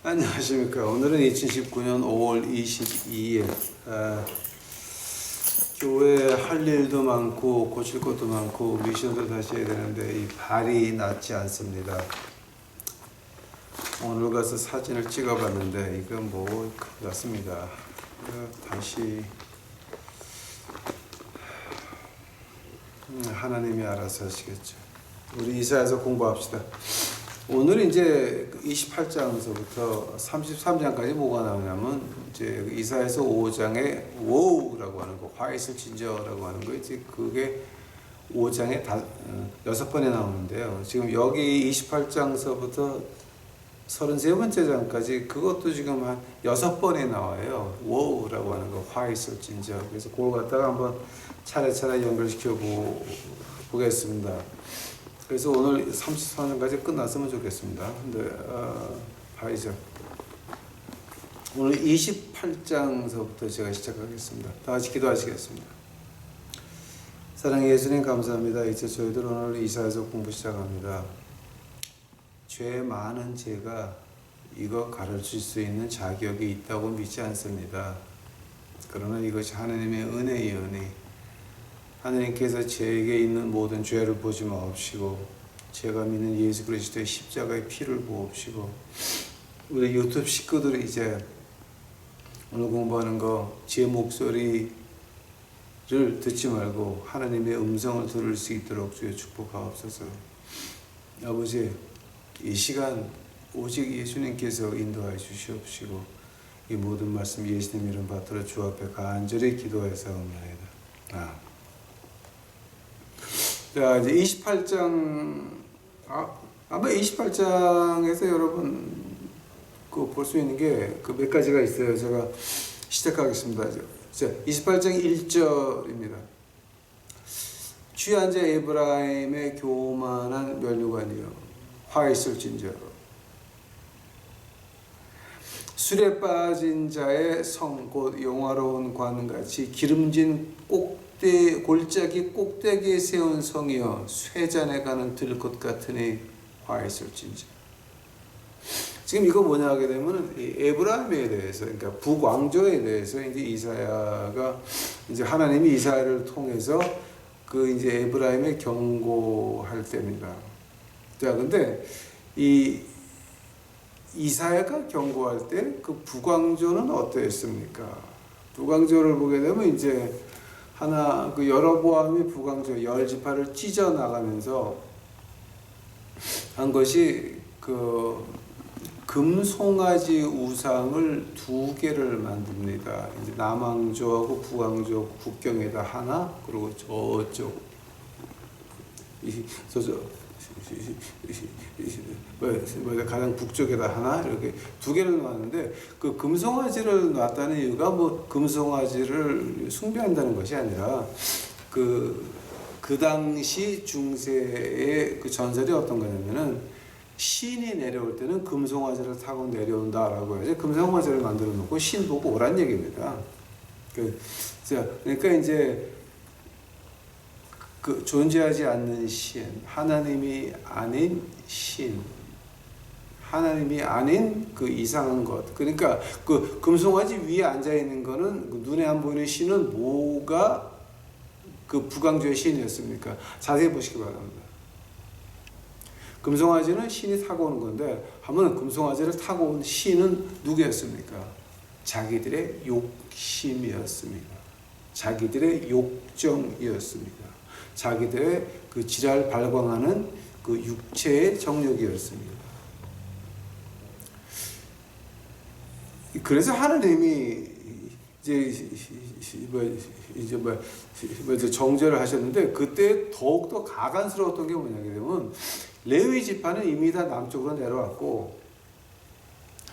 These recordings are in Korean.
안녕하십니까. 오늘은 2019년 5월 22일. 교회에 할 일도 많고 고칠 것도 많고 미션도 다시 해야 되는데 이 발이 낫지 않습니다. 오늘 가서 사진을 찍어봤는데 이건 뭐 큰일 났습니다. 다시 하나님이 알아서 하시겠죠. 우리 이사야서 공부합시다. 오늘 이제 28장서부터 33장까지 뭐가 나오냐면 이제 이사야서 5장에 워우라고 하는 거, 화 있을 진저라고 하는 거 이제 그게 5장에 6번에 나오는데요. 지금 여기 28장서부터 33번째 장까지 그것도 지금 한 6번에 나와요. 워우라고 하는 거, 화 있을 진저. 그래서 그걸 갖다가 한번 차례차례 연결시켜 보겠습니다. 그래서 오늘 34장까지 끝났으면 좋겠습니다. 근데 봐야죠. 오늘 28장서부터 제가 시작하겠습니다. 다 같이 기도하시겠습니다. 사랑의 예수님 감사합니다. 이제 저희들 오늘 이사야서 공부 시작합니다. 죄 많은 제가 이거 가르칠 수 있는 자격이 있다고 믿지 않습니다. 그러나 이것이 하나님의 은혜의 은혜. 하나님께서 제게 있는 모든 죄를 보지 마옵시고 제가 믿는 예수 그리스도의 십자가의 피를 보옵시고 우리 유튜브 식구들이 이제 오늘 공부하는 거 제 목소리를 듣지 말고 하나님의 음성을 들을 수 있도록 주여 축복하옵소서. 아버지, 이 시간 오직 예수님께서 인도하여 주시옵시고 이 모든 말씀 예수님 이름 받들어 주 앞에 간절히 기도하사옵나이다. 자, 이제 28장, 아마 28장에서 여러분, 그 볼 수 있는 게 그 몇 가지가 있어요. 제가 시작하겠습니다. 자, 28장 1절입니다. 취한 자 에브라임의 교만한 면류관이여, 화 있을진저. 술에 빠진 자의 성, 곧 영화로운 관같이 기름진 골짜기 꼭대기에 세운 성이여 쇠잔에 가는 들꽃 같으니 화 있을진저. 지금 이거 뭐냐 하게 되면 에브라임에 대해서, 그러니까 북왕조에 대해서 이제 이사야가 이제 하나님이 이사야를 통해서 그 이제 에브라임에 경고할 때입니다. 자, 근데 이 이사야가 경고할 때 그 북왕조는 어떠했습니까? 북왕조를 보게 되면 이제 그 여로보암이 북왕조 10지파를 찢어 나가면서 한 것이 그 금송아지 우상을 2개를 만듭니다. 이제 남왕조하고 북왕조 국경에다 하나, 그리고 저쪽 가장 북쪽에다 하나, 이렇게 2개를 놨는데 그 금송아지를 놨다는 이유가 뭐 금송아지를 숭배한다는 것이 아니라 그 당시 중세의 그 전설이 어떤 거냐면은 신이 내려올 때는 금송아지를 타고 내려온다라고 해서 금송아지를 만들어 놓고 신 보고 오란 얘기입니다. 그러니까 이제 그 존재하지 않는 신, 하나님이 아닌 신, 하나님이 아닌 그 이상한 것. 그러니까 그 금송아지 위에 앉아 있는 거는 눈에 안 보이는 신은 뭐가 그 북왕조의 신이었습니까? 자세히 보시기 바랍니다. 금송아지는 신이 타고 오는 건데 한번 금송아지를 타고 온 신은 누구였습니까? 자기들의 욕심이었습니다. 자기들의 욕정이었습니다. 자기들의 그 지랄 발광하는 그 육체의 정욕이었습니다. 그래서 하나님이 이제 정죄를 하셨는데 그때 더욱더 가관스러웠던 게 뭐냐 하면 레위 지파는 이미 다 남쪽으로 내려왔고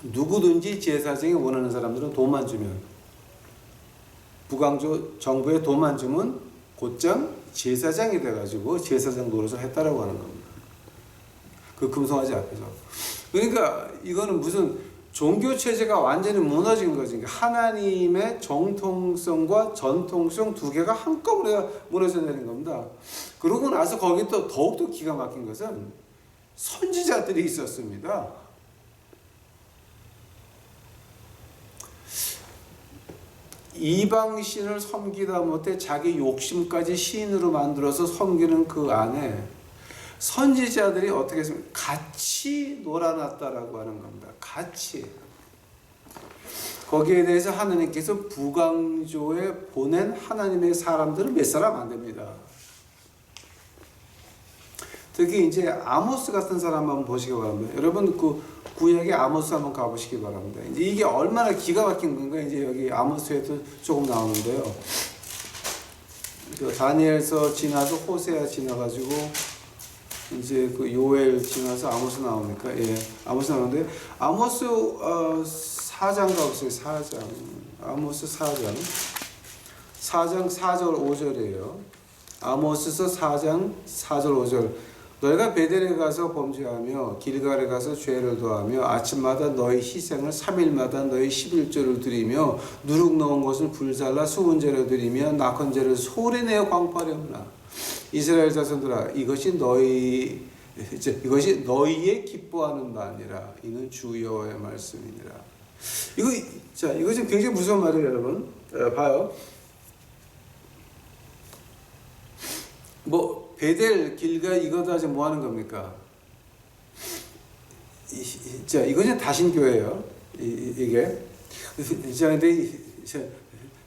누구든지 제사장이 원하는 사람들은 돈만 주면 북왕조 정부에 돈만 주면 곧장 제사장이 돼가지고 제사장 노릇을 했다라고 하는 겁니다. 그 금송아지 앞에서. 그러니까 이거는 무슨 종교 체제가 완전히 무너진 거지. 하나님의 정통성과 전통성 2개가 한꺼번에 무너져 내린 겁니다. 그러고 나서 거기 또 더욱더 기가 막힌 것은 선지자들이 있었습니다. 이방신을 섬기다 못해 자기 욕심까지 신으로 만들어서 섬기는 그 안에 선지자들이 어떻게 했습니까? 같이 놀아놨다라고 하는 겁니다. 같이. 거기에 대해서 하나님께서 부강조에 보낸 하나님의 사람들은 몇 사람 안 됩니다. 특히 이제 아모스 같은 사람 한번 보시기 바랍니다. 여러분 그 구약의 아모스 한번 가보시기 바랍니다. 이제 이게 얼마나 기가 막힌 건가 이제 여기 아모스에도 조금 나오는데요. 그 다니엘서 지나서 호세아 지나가지고 이제 그 요엘 지나서 아모스 나오니까 예 아모스 나오는데 아모스 4장 가보세요. 4장 아모스 4장 4절 5절이에요. 아모스서 4장 4절 5절 너희가 베델에 가서 범죄하며 길갈에 가서 죄를 도하며 아침마다 너희 희생을 3일마다 너희 11조를 드리며 누룩 넣은 것을 불살라 수은제를 드리며 낙헌제를 소리내어 광파하려나 이스라엘 자손들아 이것이 너희의 기뻐하는 바 아니라 이는 주 여호와의 말씀이니라. 이거 지금 굉장히 무서운 말이에요, 여러분. 봐요. 뭐 베델, 길갈 이거 다 지금 뭐 하는 겁니까? 자, 이거는 다신교예요. 이게. 자,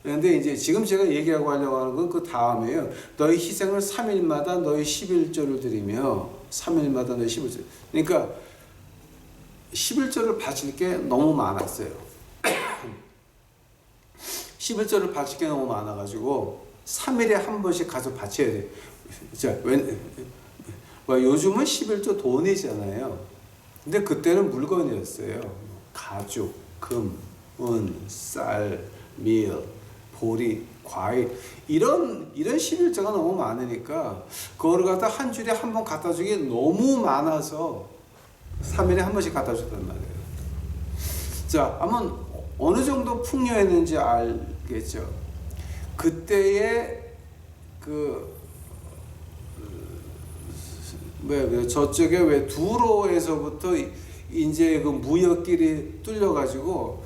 근데 이제 지금 제가 얘기하고 하려고 하는 건 그 다음에요. 너희 희생을 3일마다 너희 11조를 드리며 3일마다 너희 11조. 그러니까 11조를 바칠 게 너무 많았어요. 11조를 바칠 게 너무 많아가지고 3일에 한 번씩 가서 바쳐야 돼요. 자, 요즘은 11조 돈이잖아요. 근데 그때는 물건이었어요. 가죽, 금, 은, 쌀, 밀, 보리, 과일 이런 11조가 너무 많으니까 그거를 갖다 한 주에 한 번 갖다 주기 너무 많아서 3일에 한 번씩 갖다 줬단 말이에요. 자, 한번 어느 정도 풍요했는지 알겠죠. 그때의 저쪽에 왜 두로에서부터 이제 그 무역길이 뚫려가지고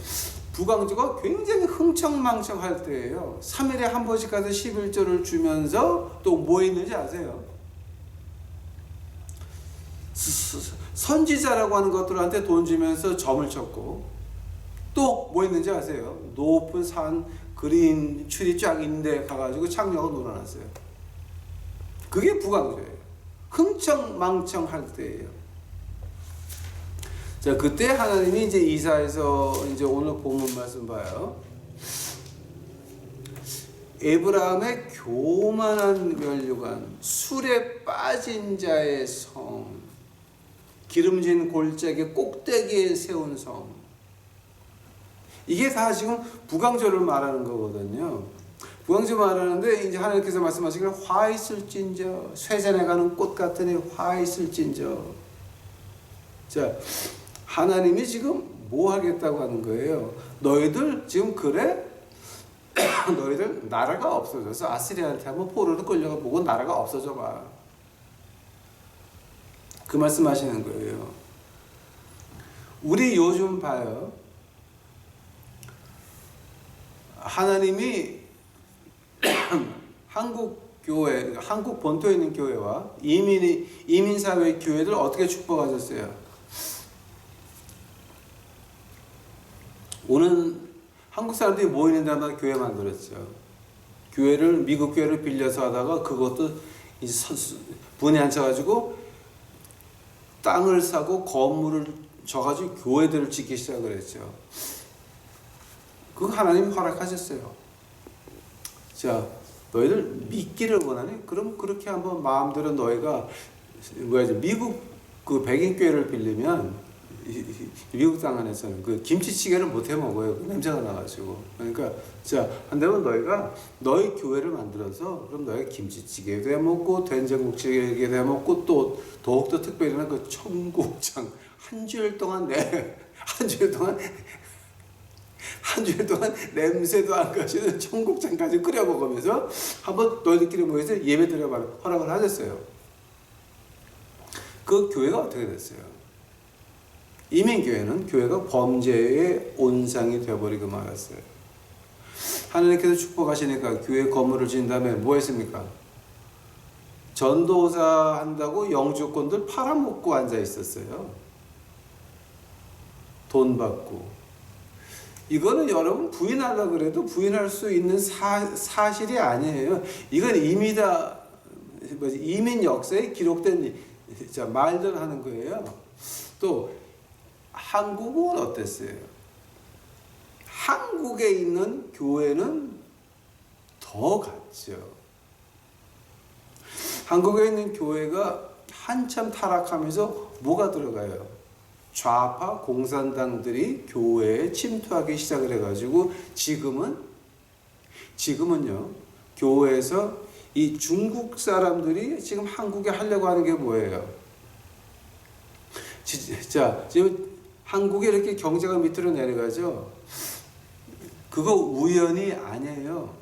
부강조가 굉장히 흥청망청할 때예요. 3일에 한 번씩 가서 11조를 주면서 또 뭐 했는지 아세요? 선지자라고 하는 것들한테 돈 주면서 점을 쳤고 또 뭐 했는지 아세요? 높은 산 그린 줄이 쫙 있는데 가가지고 창녀가 놀아놨어요. 그게 부강조예요. 흥청망청할 때예요. 자, 그때 하나님이 이제 이사에서 이제 오늘 본문 말씀 봐요. 에브라함의 교만한 면류관, 술에 빠진 자의 성, 기름진 골짜기 꼭대기에 세운 성. 이게 다 지금 부강조를 말하는 거거든요. 부강조 말하는데 이제 하나님께서 말씀하시기를 화 있을진저 쇠잔에 가는 꽃 같으니 화 있을진저. 자, 하나님이 지금 뭐 하겠다고 하는 거예요? 너희들 지금 그래? 너희들 나라가 없어져서 아시리아한테 한번 포로로 끌려가 보고 나라가 없어져 봐. 그 말씀하시는 거예요. 우리 요즘 봐요. 하나님이 한국 교회, 한국 본토에 있는 교회와 이민사회 교회들 어떻게 축복하셨어요? 오는 한국 사람들이 모이는 데마다 교회 만들었죠. 교회를 미국 교회를 빌려서 하다가 그것도 분에 앉혀가지고 땅을 사고 건물을 져가지고 교회들을 짓기 시작을 했죠. 그거 하나님 허락하셨어요. 자, 너희들 믿기를 원하니? 그럼 그렇게 한번 마음대로 너희가 미국 그 백인 교회를 빌리면 미국 땅 안에서는 그 김치찌개를 못 해 먹어요. 그 냄새가 나가지고. 그러니까 자, 한다면 너희가 너희 교회를 만들어서 그럼 너희가 김치찌개도 해 먹고 된장국찌개도 해 먹고 또 더욱더 특별히는 그 청국장 한 주일 동안 냄새도 안 가시는 청국장까지 끓여 먹으면서 한번 너희들끼리 모여서 예배 드려봐라 허락을 하셨어요. 그 교회가 어떻게 됐어요? 이민교회는 교회가 범죄의 온상이 되어버리고 말았어요. 하나님께서 축복하시니까 교회 건물을 지은 다음에 뭐 했습니까? 전도사 한다고 영주권들 팔아먹고 앉아 있었어요. 돈 받고. 이거는 여러분 부인하려고 그래도 부인할 수 있는 사실이 아니에요. 이건 이민 역사에 기록된 말들 하는 거예요. 또 한국은 어땠어요? 한국에 있는 교회는 더 갔죠. 한국에 있는 교회가 한참 타락하면서 뭐가 들어가요? 좌파 공산당들이 교회에 침투하기 시작을 해가지고 지금은요 교회에서 이 중국 사람들이 지금 한국에 하려고 하는 게 뭐예요? 자, 지금 한국에 이렇게 경제가 밑으로 내려가죠. 그거 우연이 아니에요.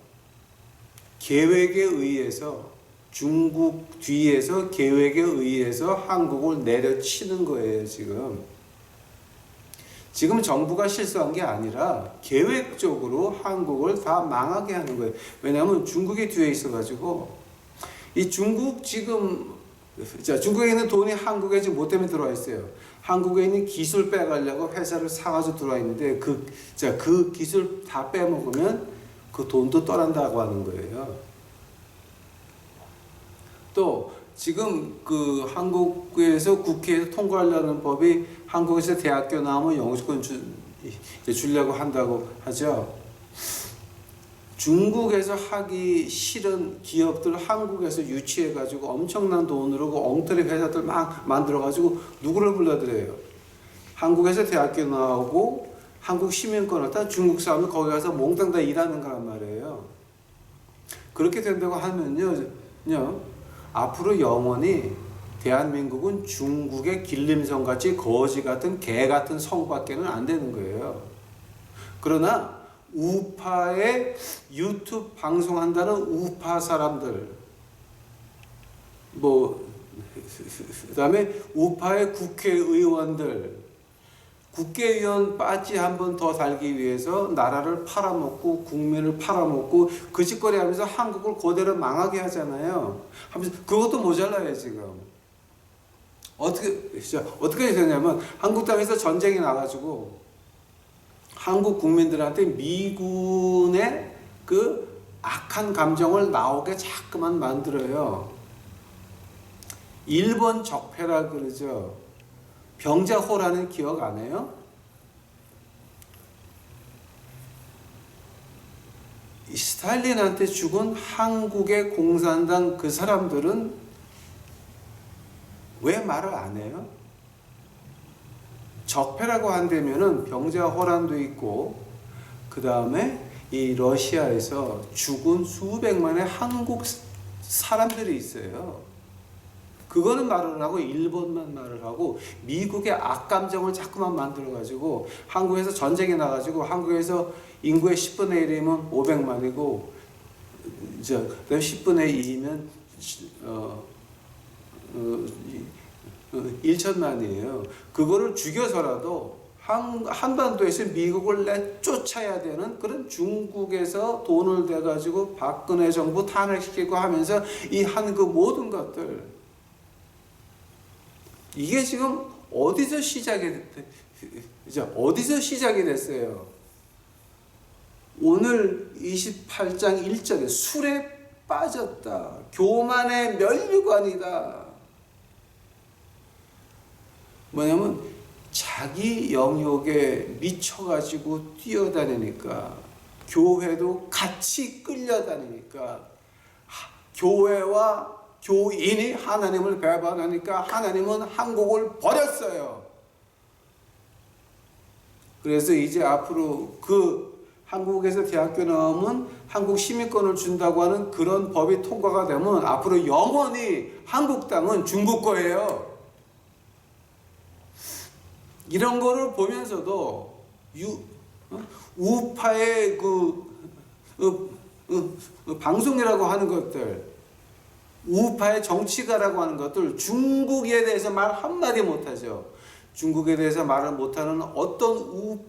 계획에 의해서 중국 뒤에서 계획에 의해서 한국을 내려치는 거예요. 지금 정부가 실수한 게 아니라 계획적으로 한국을 다 망하게 하는 거예요. 왜냐하면 중국이 뒤에 있어가지고 이 중국 중국에 있는 돈이 한국에 지금 뭐 때문에 들어와 있어요? 한국에 있는 기술 빼가려고 회사를 사가지고 들어와 있는데 그 기술 다 빼먹으면 그 돈도 떠난다고 하는 거예요. 또 지금 그 한국에서 국회에서 통과하려는 법이 한국에서 대학교 나오면 영주권 주려고 한다고 하죠. 중국에서 하기 싫은 기업들 한국에서 유치해가지고 엄청난 돈으로 그 엉터리 회사들 막 만들어가지고 누구를 불러들여요? 한국에서 대학교 나오고 한국 시민권을 딴 중국 사람들 거기 가서 몽땅 다 일하는 거란 말이에요. 그렇게 된다고 하면요, 앞으로 영원히 대한민국은 중국의 길림성같이 거지 같은 개 같은 성밖에는 안 되는 거예요. 그러나 우파의 유튜브 방송한다는 우파 사람들, 그다음에 우파의 국회의원들, 국회의원 빠지 한 번 더 달기 위해서 나라를 팔아먹고 국민을 팔아먹고 그 짓거리 하면서 한국을 그대로 망하게 하잖아요. 하면서 그것도 모자라요 지금. 어떻게 되냐면 한국 땅에서 전쟁이 나가지고 한국 국민들한테 미군의 그 악한 감정을 나오게 자꾸만 만들어요. 일본 적폐라 그러죠. 병자호라는 기억 안 해요? 스탈린한테 죽은 한국의 공산당 그 사람들은 왜 말을 안 해요? 적폐라고 한다면은 병자호란도 있고 그 다음에 이 러시아에서 죽은 수백만의 한국 사람들이 있어요. 그거는 말을 안 하고 일본만 말을 하고 미국의 악감정을 자꾸만 만들어가지고 한국에서 전쟁이 나가지고 한국에서 인구의 10분의 1이면 500만이고 그다음 10분의 2면 1천만이에요. 그거를 죽여서라도 한반도에서 미국을 내쫓아야 되는 그런 중국에서 돈을 대가지고 박근혜 정부 탄핵시키고 하면서 이 한 그 모든 것들 이게 지금 어디서 시작이 됐어요? 오늘 28장 1절에 술에 빠졌다. 교만의 면류관이다. 뭐냐면 자기 영역에 미쳐가지고 뛰어다니니까 교회도 같이 끌려다니니까 교회와 교인이 하나님을 배반하니까 하나님은 한국을 버렸어요. 그래서 이제 앞으로 그 한국에서 대학교 나오면 한국 시민권을 준다고 하는 그런 법이 통과가 되면 앞으로 영원히 한국 땅은 중국 거예요. 이런 거를 보면서도 우파의 방송이라고 하는 것들, 우파의 정치가라고 하는 것들, 중국에 대해서 말 한마디 못하죠. 중국에 대해서 말을 못하는 어떤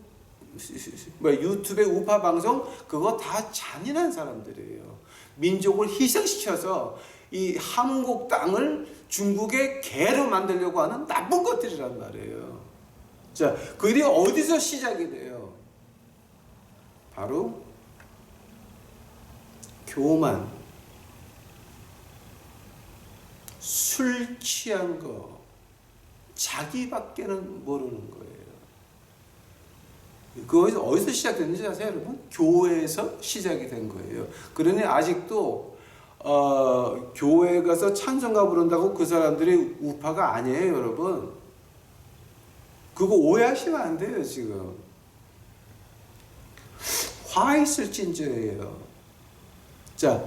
유튜브의 우파 방송 그거 다 잔인한 사람들이에요. 민족을 희생시켜서 이 한국 땅을 중국의 개로 만들려고 하는 나쁜 것들이란 말이에요. 자, 그 일이 어디서 시작이 돼요? 바로 교만, 술 취한 거, 자기밖에는 모르는 거예요. 그것이 어디서 시작됐는지 아세요, 여러분? 교회에서 시작이 된 거예요. 그러니 아직도 교회 가서 찬송가 부른다고 그 사람들이 우파가 아니에요, 여러분. 그거 오해하시면 안 돼요, 지금. 화 있을진저예요. 자,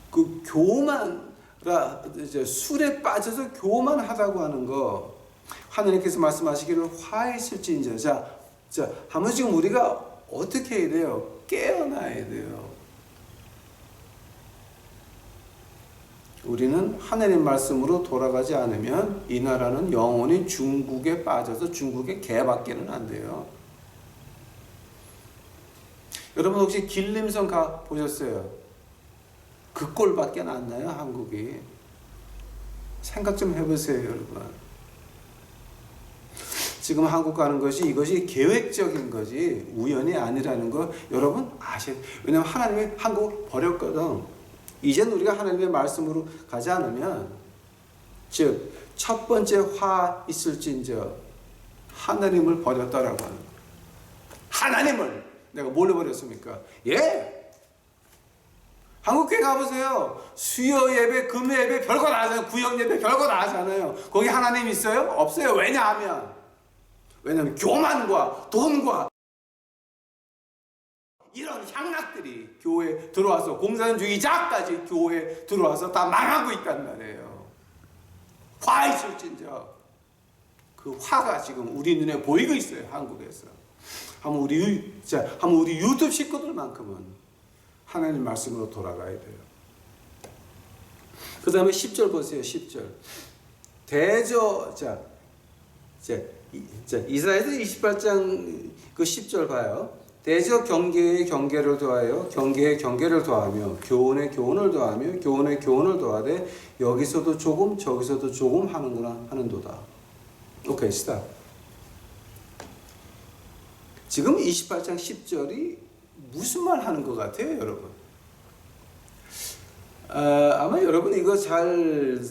그 술에 빠져서 교만하다고 하는 거, 하나님께서 말씀하시기를 화 있을진저. 자, 한번 지금 우리가 어떻게 해야 돼요? 깨어나야 돼요. 우리는 하나님 말씀으로 돌아가지 않으면 이 나라는 영원히 중국에 빠져서 중국의 개밖에는 안 돼요. 여러분 혹시 길림성 가 보셨어요? 그 꼴밖에 안 나요, 한국이. 생각 좀 해보세요, 여러분. 지금 한국 가는 것이 이것이 계획적인 거지 우연이 아니라는 거 여러분 아셔야 돼요. 왜냐하면 하나님이 한국을 버렸거든. 이제는 우리가 하나님의 말씀으로 가지 않으면, 즉 첫 번째 화 있을진저 하나님을 버렸다라고 하는 거예요. 하나님을 내가 뭘로 버렸습니까? 예. 한국교회 가보세요. 수요 예배, 금 예배 별거 다 하잖아요. 구역 예배 별거 다 하잖아요. 거기 하나님 있어요? 없어요. 왜냐하면 교만과 돈과 이런 향락들이 교회에 들어와서 공산주의자까지 교회에 들어와서 다 망하고 있단 말이에요. 화 있을진저 그 화가 지금 우리 눈에 보이고 있어요, 한국에서. 한번 우리 유튜브 식구들만큼은 하나님 말씀으로 돌아가야 돼요. 그 다음에 10절 보세요. 10절. 이사야서 28장 그 10절 봐요. 대저 경계의 경계를 더하여 경계의 경계를 더하며 교훈의 교훈을 더하며 교훈의 교훈을 더하되 여기서도 조금 저기서도 조금 하는도다. 오케이, 스탑. 지금 28장 10절이 무슨 말 하는 것 같아요, 여러분? 아마 여러분 이거 저는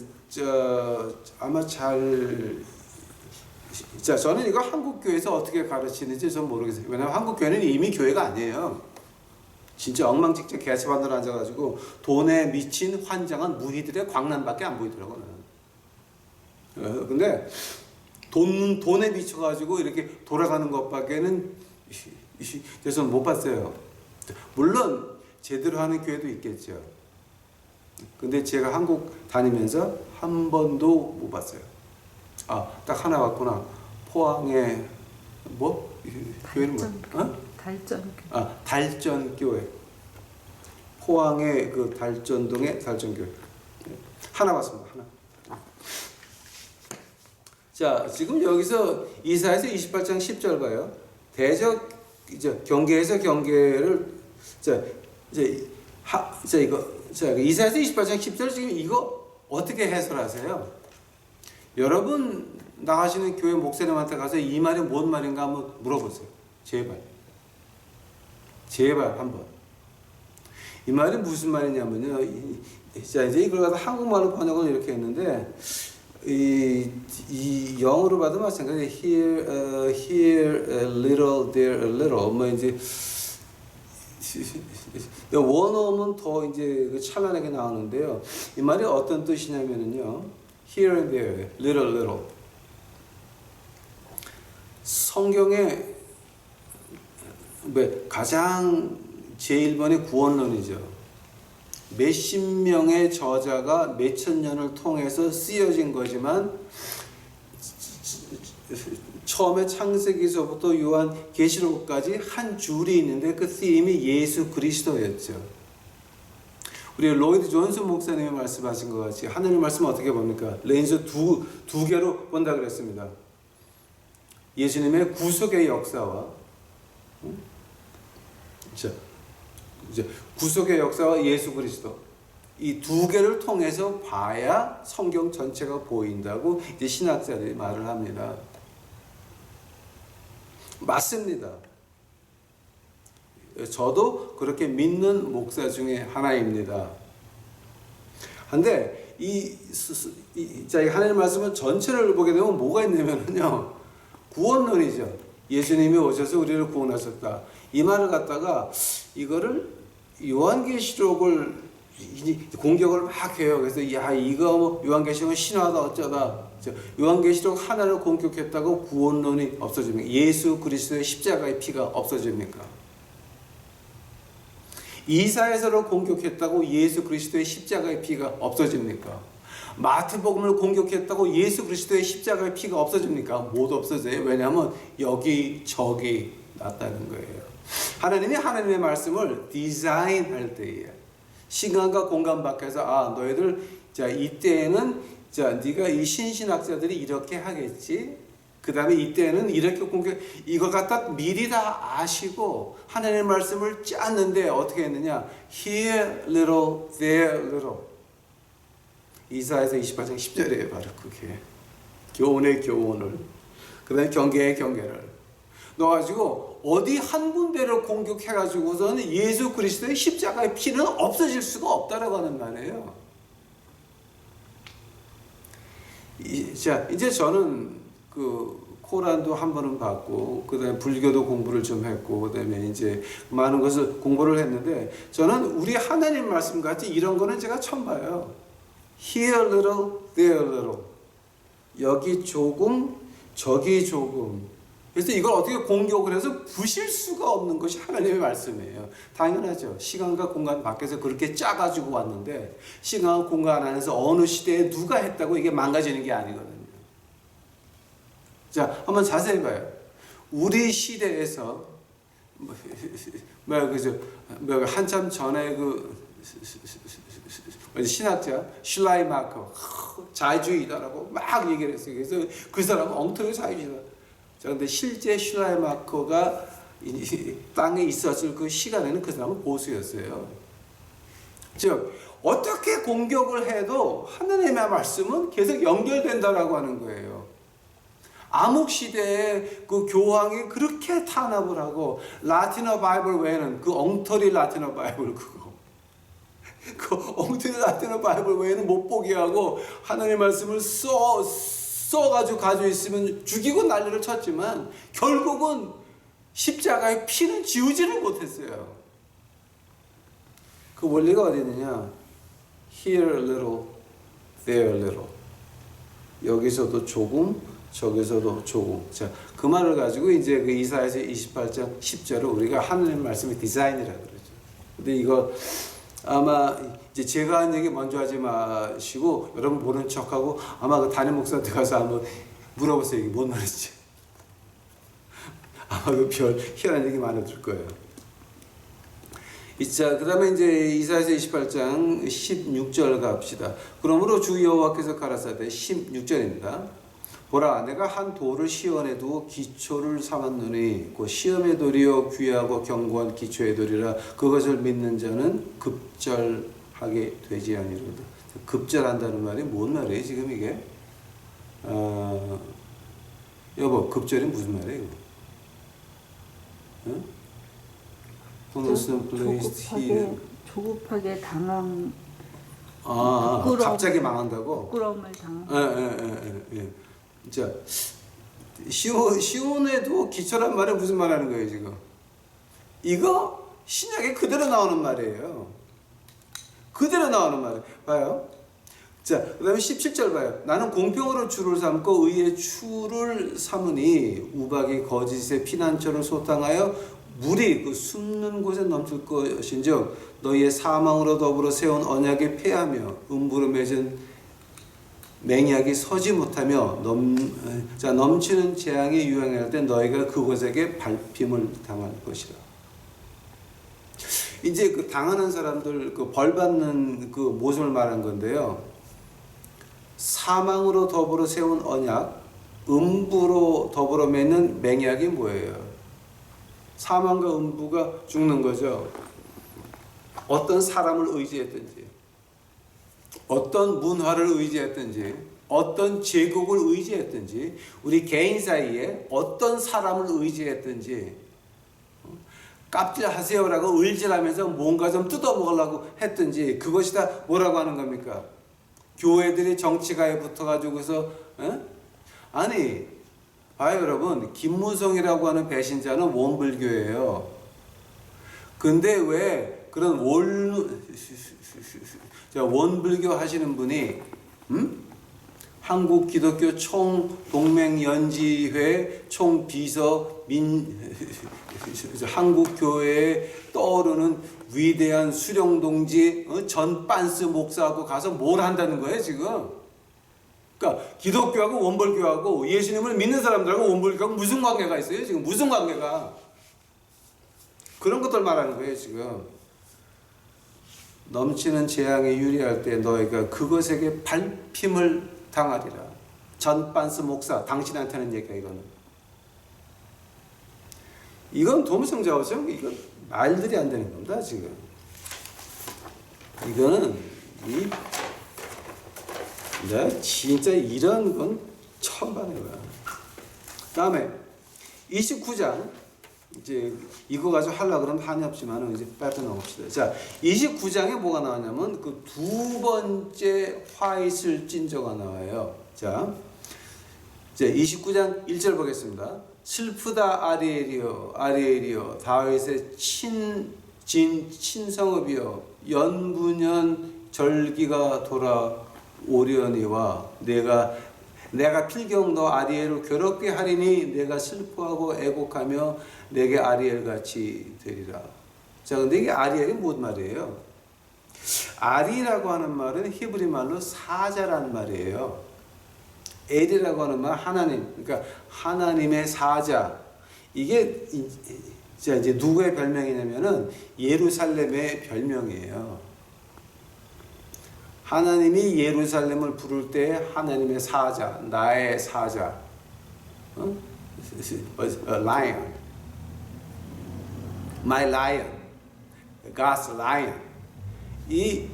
이거 한국교회에서 어떻게 가르치는지 전 모르겠어요. 왜냐하면 한국교회는 이미 교회가 아니에요. 진짜 엉망진창 개수반으로 앉아가지고 돈에 미친 환장한 무희들의 광란밖에 안 보이더라고요. 근데 돈에 미쳐가지고 이렇게 돌아가는 것밖에는 저는 못 봤어요. 물론 제대로 하는 교회도 있겠죠. 근데 제가 한국 다니면서 한 번도 못 봤어요. 딱 하나 왔구나. 포항에 교회는 달전교회. 달전교회. 포항의 그 달전동의 달전교회. 하나 봤습니다. 하나. 자, 지금 여기서 이사야서 28장 10절 봐요. 경계에서 경계를 이사야서 28장 10절 지금 이거 어떻게 해설하세요? 여러분 나가시는 교회 목사님한테 가서 이 말이 뭔 말인가 한번 물어보세요. 제발 한번. 이 말이 무슨 말이냐면요. 이제 이걸 갖다 한국말로 번역을 이렇게 했는데 이 영어로 봐도 마찬가지예요. Here a little, there a little. 이제 원어는 더 이제 찬란하게 나오는데요. 이 말이 어떤 뜻이냐면요. Here and there, little, little. 성경의 가장 제1번의 구원론이죠. 몇십 명의 저자가 몇천 년을 통해서 쓰여진 거지만 처음에 창세기서부터 요한 계시록까지 한 줄이 있는데 그 쓰임이 예수 그리스도였죠. 우리 로이드 존슨 목사님이 말씀하신 것 같이 하나님 말씀 어떻게 봅니까? 렌즈 두 개로 본다 그랬습니다. 예수님의 구속의 역사와 자, 이제 구속의 역사와 예수 그리스도 이 두 개를 통해서 봐야 성경 전체가 보인다고 이제 신학자들이 말을 합니다. 맞습니다. 저도 그렇게 믿는 목사 중에 하나입니다. 근데 하나님 말씀은 전체를 보게 되면 뭐가 있냐면요, 구원론이죠. 예수님이 오셔서 우리를 구원하셨다. 이 말을 갖다가 이거를 요한계시록을 공격을 막 해요. 그래서 야, 이거 뭐 요한계시록은 신화다 어쩌다. 요한계시록 하나를 공격했다고 구원론이 없어집니까? 예수 그리스도의 십자가의 피가 없어집니까? 이사야서를 공격했다고 예수 그리스도의 십자가의 피가 없어집니까? 마태복음을 공격했다고 예수 그리스도의 십자가의 피가 없어집니까? 못 없어져요. 왜냐하면 여기 저기 났다는 거예요. 하나님이 하나님의 말씀을 디자인할 때에 시간과 공간 밖에서 너희들 자 이때에는 자 네가 이 신신학자들이 이렇게 하겠지. 그 다음에 이때는 이렇게 공격, 이걸 갖다 미리 다 아시고 하나님의 말씀을 짰는데 어떻게 했느냐? Here little, there little. 이사야서 28장 10절에 바로 그게 교훈의 교훈을, 그 다음에 경계의 경계를 넣어가지고 어디 한 군데를 공격해가지고서는 예수 그리스도의 십자가의 피는 없어질 수가 없다라고 하는 말이에요. 자, 이제 저는 그 코란도 한 번은 봤고, 그 다음에 불교도 공부를 좀 했고, 그 다음에 이제 많은 것을 공부를 했는데, 저는 우리 하나님 말씀 같이 이런 거는 제가 처음 봐요. Here little, there little. 여기 조금, 저기 조금. 그래서 이걸 어떻게 공격을 해서 부실 수가 없는 것이 하나님의 말씀이에요. 당연하죠. 시간과 공간 밖에서 그렇게 짜가지고 왔는데, 시간과 공간 안에서 어느 시대에 누가 했다고 이게 망가지는 게 아니거든요. 자, 한번 자세히 봐요. 우리 시대에서 한참 전에 그 신학자 슐라이마커 자유주의다라고 막 얘기를 했어요. 그래서 그 사람은 엉터리 자유주의다. 자, 근데 실제 슐라이마커가 땅에 있었을 그 시간에는 그 사람은 보수였어요. 즉 어떻게 공격을 해도 하나님의 말씀은 계속 연결된다라고 하는 거예요. 암흑 시대에 그 교황이 그렇게 탄압을 하고 라틴어 바이블 외에는 그 엉터리 라틴어 바이블 그 엉터리 라틴어 바이블 외에는 못 보게 하고 하나님의 말씀을 써가지고 가지고 있으면 죽이고 난리를 쳤지만 결국은 십자가의 피는 지우지를 못했어요. 그 원리가 어디 있느냐? Here a little, there a little. 여기서도 조금, 저기서도 조금. 자, 그 말을 가지고 이제 그 이사야서 28장 10절을 우리가 하나님 말씀의 디자인이라고 그러죠. 근데 이거 아마 이제 제가 한 얘기 먼저 하지 마시고 여러분 모른 척하고 아마 그 담임 목사한테 가서 한번 물어보세요. 이게 뭔 말인지. 아마 그 별 희한한 얘기 많이 들 거예요. 자, 그 다음에 이제 이사야서 28장 16절 갑시다. 그러므로 주 여호와께서 가라사대 16절입니다. 보라, 내가 한 돌을 시온에 두어 기초를 삼았노니 그 시험의 돌이요 귀하고 견고한 기초의 돌이라 그것을 믿는 자는 급절하게 되지 아니로다. 급절한다는 말이 뭔 말이에요 지금 이게? 여보, 급절이 무슨 말이에요? 응? 조급하게 당한. 갑자기 망한다고? 부끄러움을 당한. 예. 자, 시온에도 기초란 말은 무슨 말 하는 거예요, 지금? 이거 신약에 그대로 나오는 말이에요. 그대로 나오는 말이에요. 봐요. 자, 그 다음에 17절 봐요. 나는 공평으로 주를 삼고 의의 추를 삼으니 우박이 거짓의 피난처를 소탕하여 물이 그 숨는 곳에 넘칠 것인즉 너희의 사망으로 더불어 세운 언약에 패하며 음부로 맺은 맹약이 서지 못하며 넘치는 재앙이 유행할 때 너희가 그곳에게 밟힘을 당할 것이라. 이제 그 당하는 사람들 그 벌 받는 그 모습을 말한 건데요. 사망으로 더불어 세운 언약, 음부로 더불어 맺는 맹약이 뭐예요? 사망과 음부가 죽는 거죠. 어떤 사람을 의지했든지, 어떤 문화를 의지했든지, 어떤 제국을 의지했든지, 우리 개인 사이에 어떤 사람을 의지했든지, 깝질하세요라고 을질하면서 뭔가 좀 뜯어먹으려고 했든지, 그것이 다 뭐라고 하는 겁니까? 교회들이 정치가에 붙어가지고서 아니 봐요 여러분, 김무성이라고 하는 배신자는 원불교예요. 근데 왜 그런 원불교 하시는 분이 한국 기독교 총동맹연지회 총비서 한국교회에 떠오르는 위대한 수령동지 전빤스 목사하고 가서 뭘 한다는 거예요 지금? 그러니까 기독교하고 원불교하고 예수님을 믿는 사람들하고 원불교하고 무슨 관계가 있어요 지금? 무슨 관계가? 그런 것들 말하는 거예요 지금. 넘치는 재앙에 유리할 때 너희가 그것에게 밟힘을 당하리라. 전빤스 목사, 당신한테는 얘기야 이거는. 이건 도무성자오죠. 이건 말들이 안 되는 겁니다 지금. 이거는 내가 진짜 이런 건 처음 받는 거야. 다음에 29장 이제 이거 가지고 하려고 그러면 한이 없지만 이제 빠져 나옵시다. 자, 29장에 뭐가 나왔냐면 그 두 번째 화이슬 찐저가 나와요. 자, 이제 29장 1절 보겠습니다. 슬프다 아리엘이여 아리엘이여 다윗의 친성읍이여 연분연 절기가 돌아오려니와 내가 필경 너 아리엘을 괴롭게 하리니 내가 슬퍼하고 애곡하며 내게 아리엘같이 되리라. 자, 근데 이게 아리엘이 무슨 말이에요? 아리라고 하는 말은 히브리 말로 사자란 말이에요. 엘이라고 하는 말 하나님, 그러니까 하나님의 사자. 이게 이제 누구의 별명이냐면은 예루살렘의 별명이에요. 하나님이 예루살렘을 부를 때 하나님의 사자, 나의 사자, lion, my lion, God's lion. 이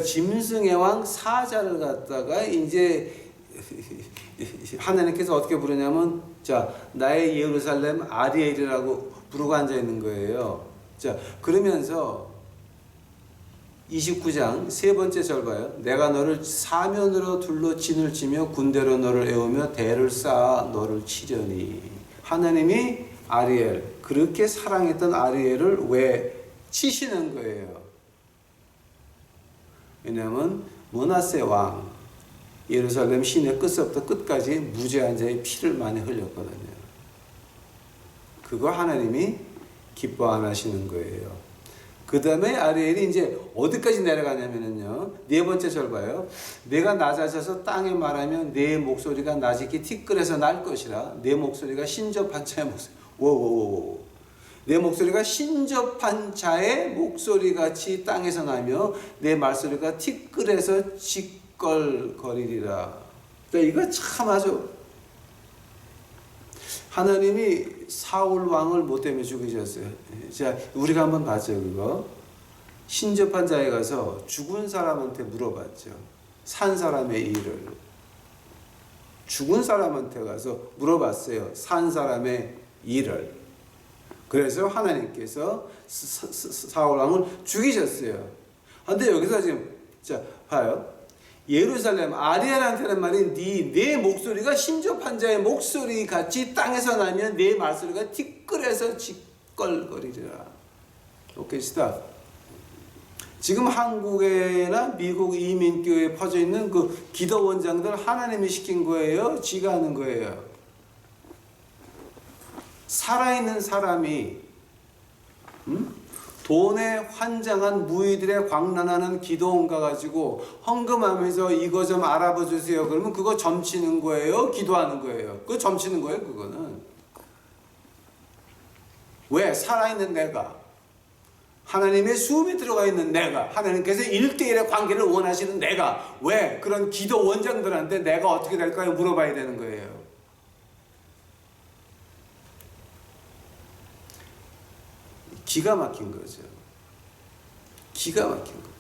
짐승의 왕 사자를 갖다가 이제 하나님께서 어떻게 부르냐면 자 나의 예루살렘 아리엘이라고 부르고 앉아 있는 거예요. 자 그러면서 29장 세 번째 절 봐요. 내가 너를 사면으로 둘러 진을 치며 군대로 너를 에우며 대를 쌓아 너를 치려니. 하나님이 아리엘, 그렇게 사랑했던 아리엘을 왜 치시는 거예요? 왜냐하면 므낫세 왕 예루살렘 시내 끝서부터 끝까지 무죄한 자의 피를 많이 흘렸거든요. 그거 하나님이 기뻐 안 하시는 거예요. 그 다음에 아리엘이 이제 어디까지 내려가냐면요. 네 번째 절 봐요. 내가 낮아져서 땅에 말하면 내 목소리가 나직히 티끌에서 날 것이라. 내 목소리가 신접한 자의 목소리. 워워워. 내 목소리가 신접한 자의 목소리같이 땅에서 나며 내 말소리가 티끌에서 짓걸거리리라. 그러니까 이거 참 아주 하나님이 사울 왕을 뭐 때문에 죽이셨어요? 자, 우리가 한번 봤죠, 그거. 신접한 자에 가서 죽은 사람한테 물어봤죠. 산 사람의 일을. 죽은 사람한테 가서 물어봤어요. 산 사람의 일을. 그래서 하나님께서 사울 왕을 죽이셨어요. 근데 여기서 지금, 자, 봐요. 예루살렘 아리엘한테는 말이 내 목소리가 신접한 자의 목소리 같이 땅에서 나면 내 말소리가 티끌에서 짓걸거리리라. 오케이, 스탑. 지금 한국에나 미국 이민교회에 퍼져 있는 그 기도 원장들 하나님이 시킨 거예요? 지가 하는 거예요? 살아있는 사람이 돈에 환장한 무의들의 광란하는 기도원 가가지고 헌금하면서 이거 좀 알아봐 주세요. 그러면 그거 점치는 거예요? 기도하는 거예요? 그거 점치는 거예요? 그거는. 왜? 살아있는 내가. 하나님의 수음이 들어가 있는 내가. 하나님께서 1대1의 관계를 원하시는 내가. 왜? 그런 기도 원장들한테 내가 어떻게 될까요? 물어봐야 되는 거예요. 기가 막힌 거죠. 기가 막힌 거죠.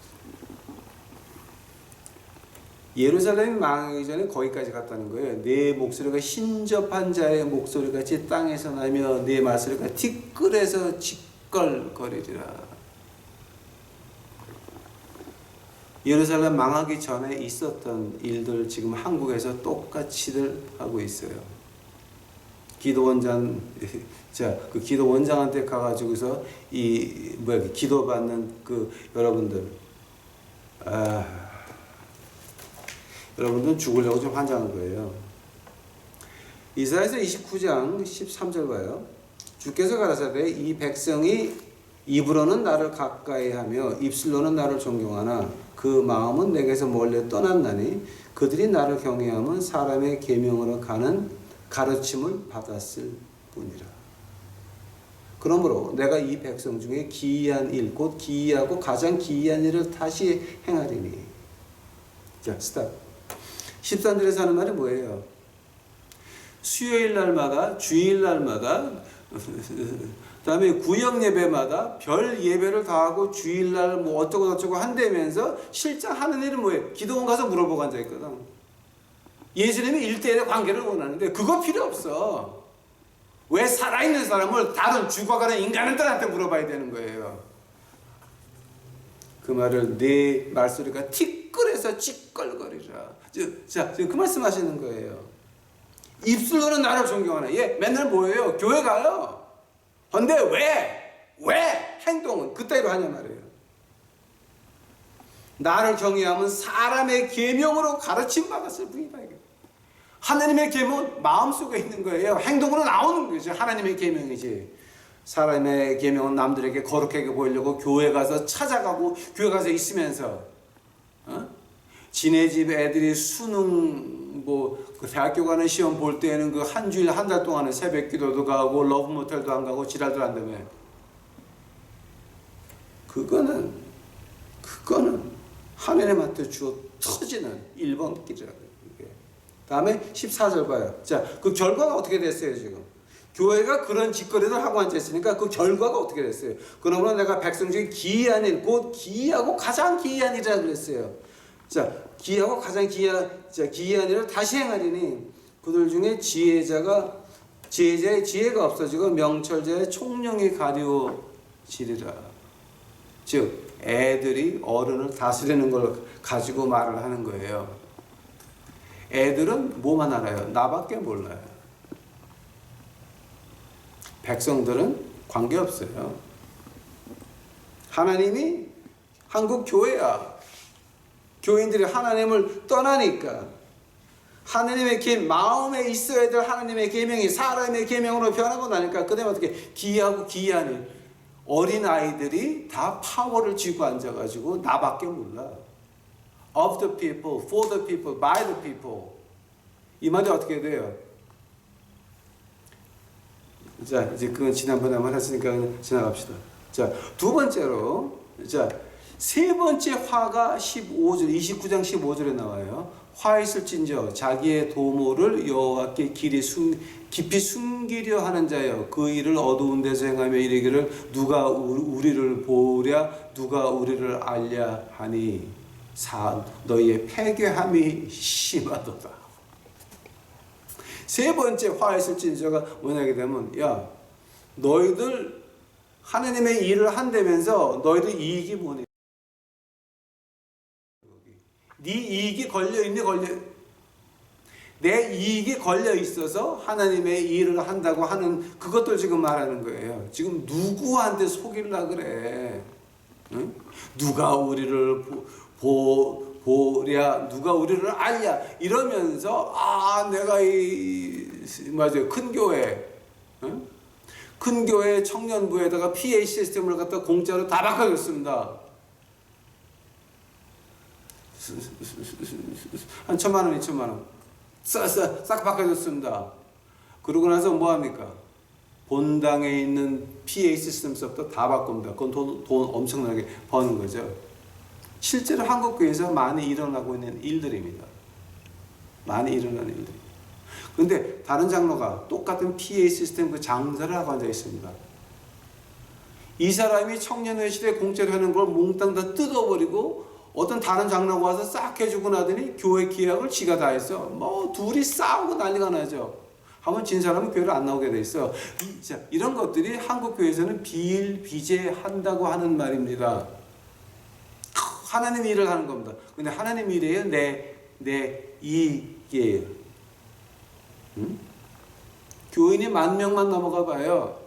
예루살렘이 망하기 전에 거기까지 갔다는 거예요. 내 목소리가 신접한 자의 목소리같이 땅에서 나며 내 말소리가 티끌에서 지껄거리리라. 예루살렘 망하기 전에 있었던 일들 지금 한국에서 똑같이들 하고 있어요. 기도원장, 자, 그 기도원장한테 가가지고서 기도 받는 그 여러분들, 여러분들은 죽으려고 좀 환장한 거예요. 이사야서 29장 13절 봐요. 주께서 가라사대 이 백성이 입으로는 나를 가까이하며 입술로는 나를 존경하나 그 마음은 내게서 멀리 떠났나니 그들이 나를 경외하면 사람의 계명으로 가는 가르침을 받았을 뿐이라. 그러므로 내가 이 백성 중에 기이한 일, 곧 기이하고 가장 기이한 일을 다시 행하리니. 자, 스탑. 13절에서 하는 말이 뭐예요? 수요일 날마다, 주일 날마다, 그다음에 구역 예배마다 별 예배를 다 하고 주일날 뭐 어쩌고 저쩌고 한다면서 실장 하는 일은 뭐예요? 기도원 가서 물어보고 앉아 있거든. 예수님이 1대1의 관계를 원하는데 그거 필요 없어. 왜 살아있는 사람을 다른 죽어가는 인간들한테 물어봐야 되는 거예요? 그 말을 내 말소리가 티끌에서 찌껄거리라. 자, 지금 그 말씀하시는 거예요. 입술로는 나를 존경하나. 얘 맨날 뭐예요? 교회 가요. 근데 왜 행동은 그따위로 하냐 말이에요. 나를 경외하면 사람의 계명으로 가르침 받았을 뿐이다. 하나님의 계명은 마음속에 있는 거예요. 행동으로 나오는 거죠. 하나님의 계명이지. 사람의 계명은 남들에게 거룩하게 보이려고 교회 가서 찾아가고 교회 가서 있으면서 지네 집 애들이 수능 그 대학교 가는 시험 볼 때에는 그 한 주일 한 달 동안은 새벽 기도도 가고 러브 모텔도 안 가고 지랄들 한다며. 그거는 하나님한테 주어 터지는 1번 길이라고. 다음에 14절 봐요. 자, 그 결과가 어떻게 됐어요 지금? 교회가 그런 짓거리를 하고 앉아있으니까 그 결과가 어떻게 됐어요? 그러므로 내가 백성 중에 기이한 일, 곧 기이하고 가장 기이한 일이라 그랬어요. 자, 기이하고 가장 기이한 일을 다시 행하리니 그들 중에 지혜자의 지혜가 없어지고 명철자의 총명이 가리워지리라. 즉 애들이 어른을 다스리는 걸 가지고 말을 하는 거예요. 애들은 뭐만 알아요? 나밖에 몰라요. 백성들은 관계없어요. 하나님이 한국 교회야. 교인들이 하나님을 떠나니까 하나님의 마음에 있어야 될 하나님의 계명이 사람의 계명으로 변하고 나니까 그다음에 어떻게 기이하고 기이한 일. 어린 아이들이 다 파워를 쥐고 앉아가지고 나밖에 몰라. Of the people, for the people, by the people. 이 말이 어떻게 돼요? 자, 이제 그건 지난번에 한번 했으니까 지나갑시다. 자, 두 번째로, 자, 세 번째 화가 15절, 29장 15절에 나와요. 화 있을진저 자기의 도모를 여호와께 깊이 숨기려 하는 자여 그 일을 어두운 데서 행하며 이르기를 누가 우리를 보랴 누가 우리를 알랴 하니 너희의 패괴함이 심하도다. 세 번째 화 있을진저가 뭐냐게 되면 야 너희들 하나님의 일을 한다면서 너희들 이익이 뭐니? 네 이익이 걸려있니? 내 이익이 걸려있어서 하나님의 일을 한다고 하는 그것들 지금 말하는 거예요. 지금 누구한테 속이려고 그래? 응? 누가 우리를 보랴 누가 우리를 알랴 이러면서 내가 맞아요 큰 교회 응? 큰 교회 청년부에다가 PA 시스템을 갖다 공짜로 다 바꿔줬습니다. 한 1,000만 원, 2,000만 원 싹 바꿔줬습니다. 그러고 나서 뭐 합니까? 본당에 있는 PA 시스템부터 다 바꿉니다. 그건 돈 엄청나게 버는 거죠. 실제로 한국교회에서 많이 일어나고 있는 일들입니다. 많이 일어나는 일들. 그런데 다른 장로가 똑같은 PA 시스템 그 장사를 하고 앉아 있습니다. 이 사람이 청년의 시대에 공짜로 하는 걸 몽땅 다 뜯어버리고 어떤 다른 장로가 와서 싹 해주고 나더니 교회 기약을 지가 다 했어. 뭐 둘이 싸우고 난리가 나죠. 한번 진 사람은 교회를 안 나오게 돼 있어. 이런 것들이 한국 교회에서는 비일비재한다고 하는 말입니다. 하나님 일을 하는 겁니다. 근데 하나님 일이에요? 내 이익이에요. 응? 교인이 10,000명만 넘어가 봐요.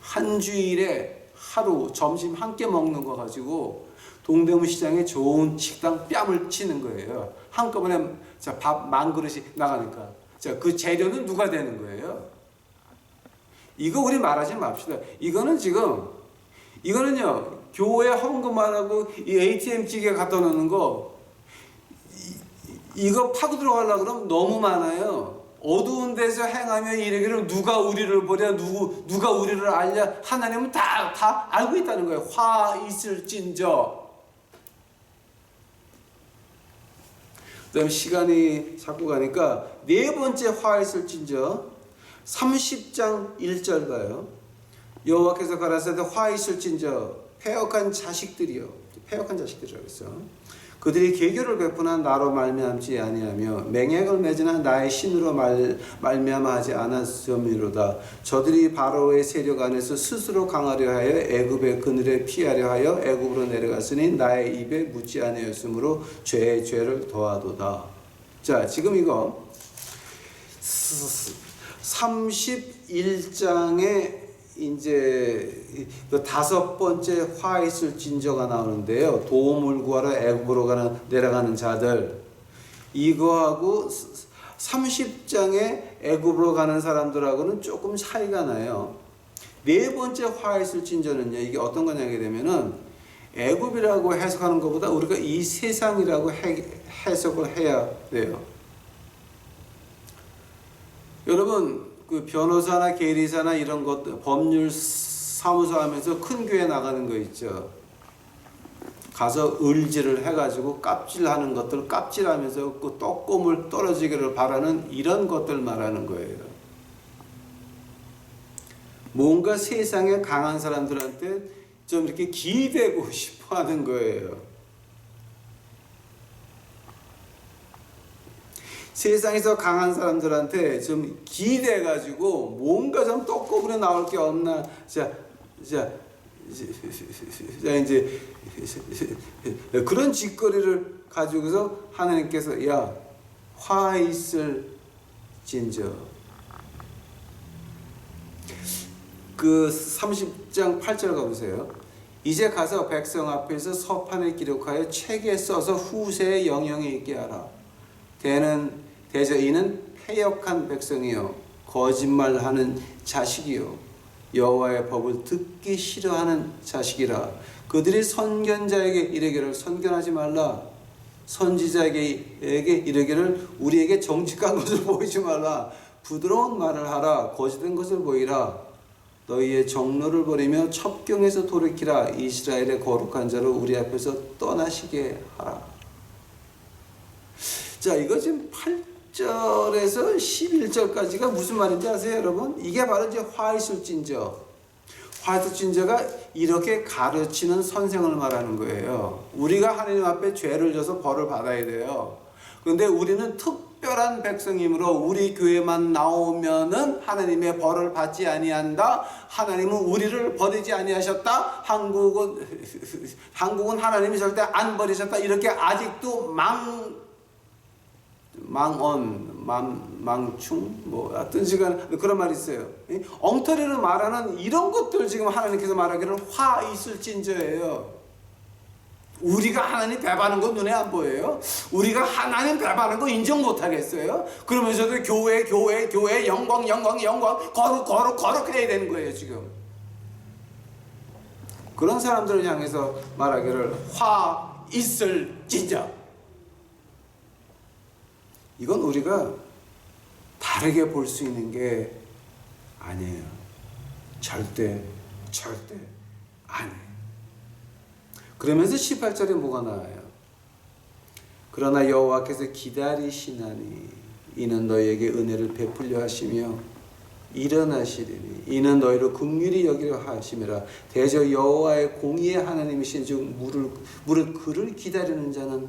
한 주일에 하루 점심 한 끼 먹는 거 가지고 동대문 시장에 좋은 식당 뺨을 치는 거예요. 한꺼번에 밥 10,000그릇이 나가니까. 자, 그 재료는 누가 되는 거예요? 이거 우리 말하지 맙시다. 이거는요, 교회 헌금하라고 이 ATM 기계 갖다 놓는 거, 이거 파고 들어가려고 그러면 너무 많아요. 어두운 데서 행하며 이르기를 누가 우리를 보랴, 누가 우리를 알랴. 하나님은 다 알고 있다는 거예요. 화 있을진저. 그 다음에 시간이 자꾸 가니까 네 번째 화 있을진저 30장 1절 봐요. 여호와께서 가라사대 화 있을진저 패역한 자식들이요. 패역한 자식들이라고 했어. 그들이 계교를 베푸나 나로 말미암지 아니하며 맹약을 맺으나 나의 신으로 말미암아 하지 않았음이로다. 저들이 바로의 세력 안에서 스스로 강하려 하여 애굽의 그늘에 피하려 하여 애굽으로 내려갔으니 나의 입에 묻지 아니하였으므로 죄에 죄를 더하도다. 자, 지금 이거 31장에 이제 그 5번째 화 있을 진저가 나오는데요. 도움을 구하러 애굽으로 내려가는 자들, 이거하고 30장에 애굽으로 가는 사람들하고는 조금 차이가 나요. 네 번째 화 있을 진저는요, 이게 어떤 거냐 하게 되면은 애굽이라고 해석하는 것보다 우리가 이 세상이라고 해석을 해야 돼요. 여러분, 그 변호사나 계리사나 이런 것들, 법률 사무소 하면서 큰 교회 나가는 거 있죠. 가서 을지를 해가지고 깝질하는 것들, 깝질하면서 그 떡고물 떨어지기를 바라는 이런 것들 말하는 거예요. 뭔가 세상에 강한 사람들한테 좀 이렇게 기대고 싶어 하는 거예요. 세상에서 강한 사람들한테 좀 기대가지고 뭔가 좀 떡고물에 나올 게 없나. 이제 그런 짓거리를 가지고서 하나님께서 야, 화 있을 진저. 그 30장 8절 가보세요. 이제 가서 백성 앞에서 서판에 기록하여 책에 써서 후세에 영영이 있게 하라. 대저 이는 패역한 백성이요 거짓말하는 자식이요 여호와의 법을 듣기 싫어하는 자식이라. 그들이 선견자에게 이르기를 선견하지 말라. 선지자에게 이르기를 우리에게 정직한 것을 보이지 말라. 부드러운 말을 하라. 거짓된 것을 보이라. 너희의 정로를 버리며 첩경에서 돌이키라. 이스라엘의 거룩한 자를 우리 앞에서 떠나시게 하라. 자, 이거 지금 8절에서 11절까지가 무슨 말인지 아세요, 여러분? 이게 바로 이제 화 있을 진저. 화 있을 진저가 이렇게 가르치는 선생을 말하는 거예요. 우리가 하나님 앞에 죄를 져서 벌을 받아야 돼요. 그런데 우리는 특별한 백성이므로 우리 교회만 나오면은 하나님의 벌을 받지 아니한다. 하나님은 우리를 버리지 아니하셨다. 한국은 하나님이 절대 안 버리셨다. 이렇게 아직도 망충 뭐 어떤 시간 그런 말이 있어요. 엉터리로 말하는 이런 것들 지금 하나님께서 말하기를 화 있을 진저예요. 우리가 하나님 배반하는 거 눈에 안 보여요? 우리가 하나님 배반하는 거 인정 못 하겠어요? 그러면서도 교회 영광 거룩 해야 되는 거예요, 지금. 그런 사람들을 향해서 말하기를 화 있을 진저. 이건 우리가 다르게 볼 수 있는 게 아니에요. 절대 아니에요. 그러면서 18절에 뭐가 나와요? 그러나 여호와께서 기다리시나니 이는 너희에게 은혜를 베풀려 하시며 일어나시리니 이는 너희를 긍휼히 여기려 하심이라. 대저 여호와의 공의의 하나님이신즉 무릇 그를 기다리는 자는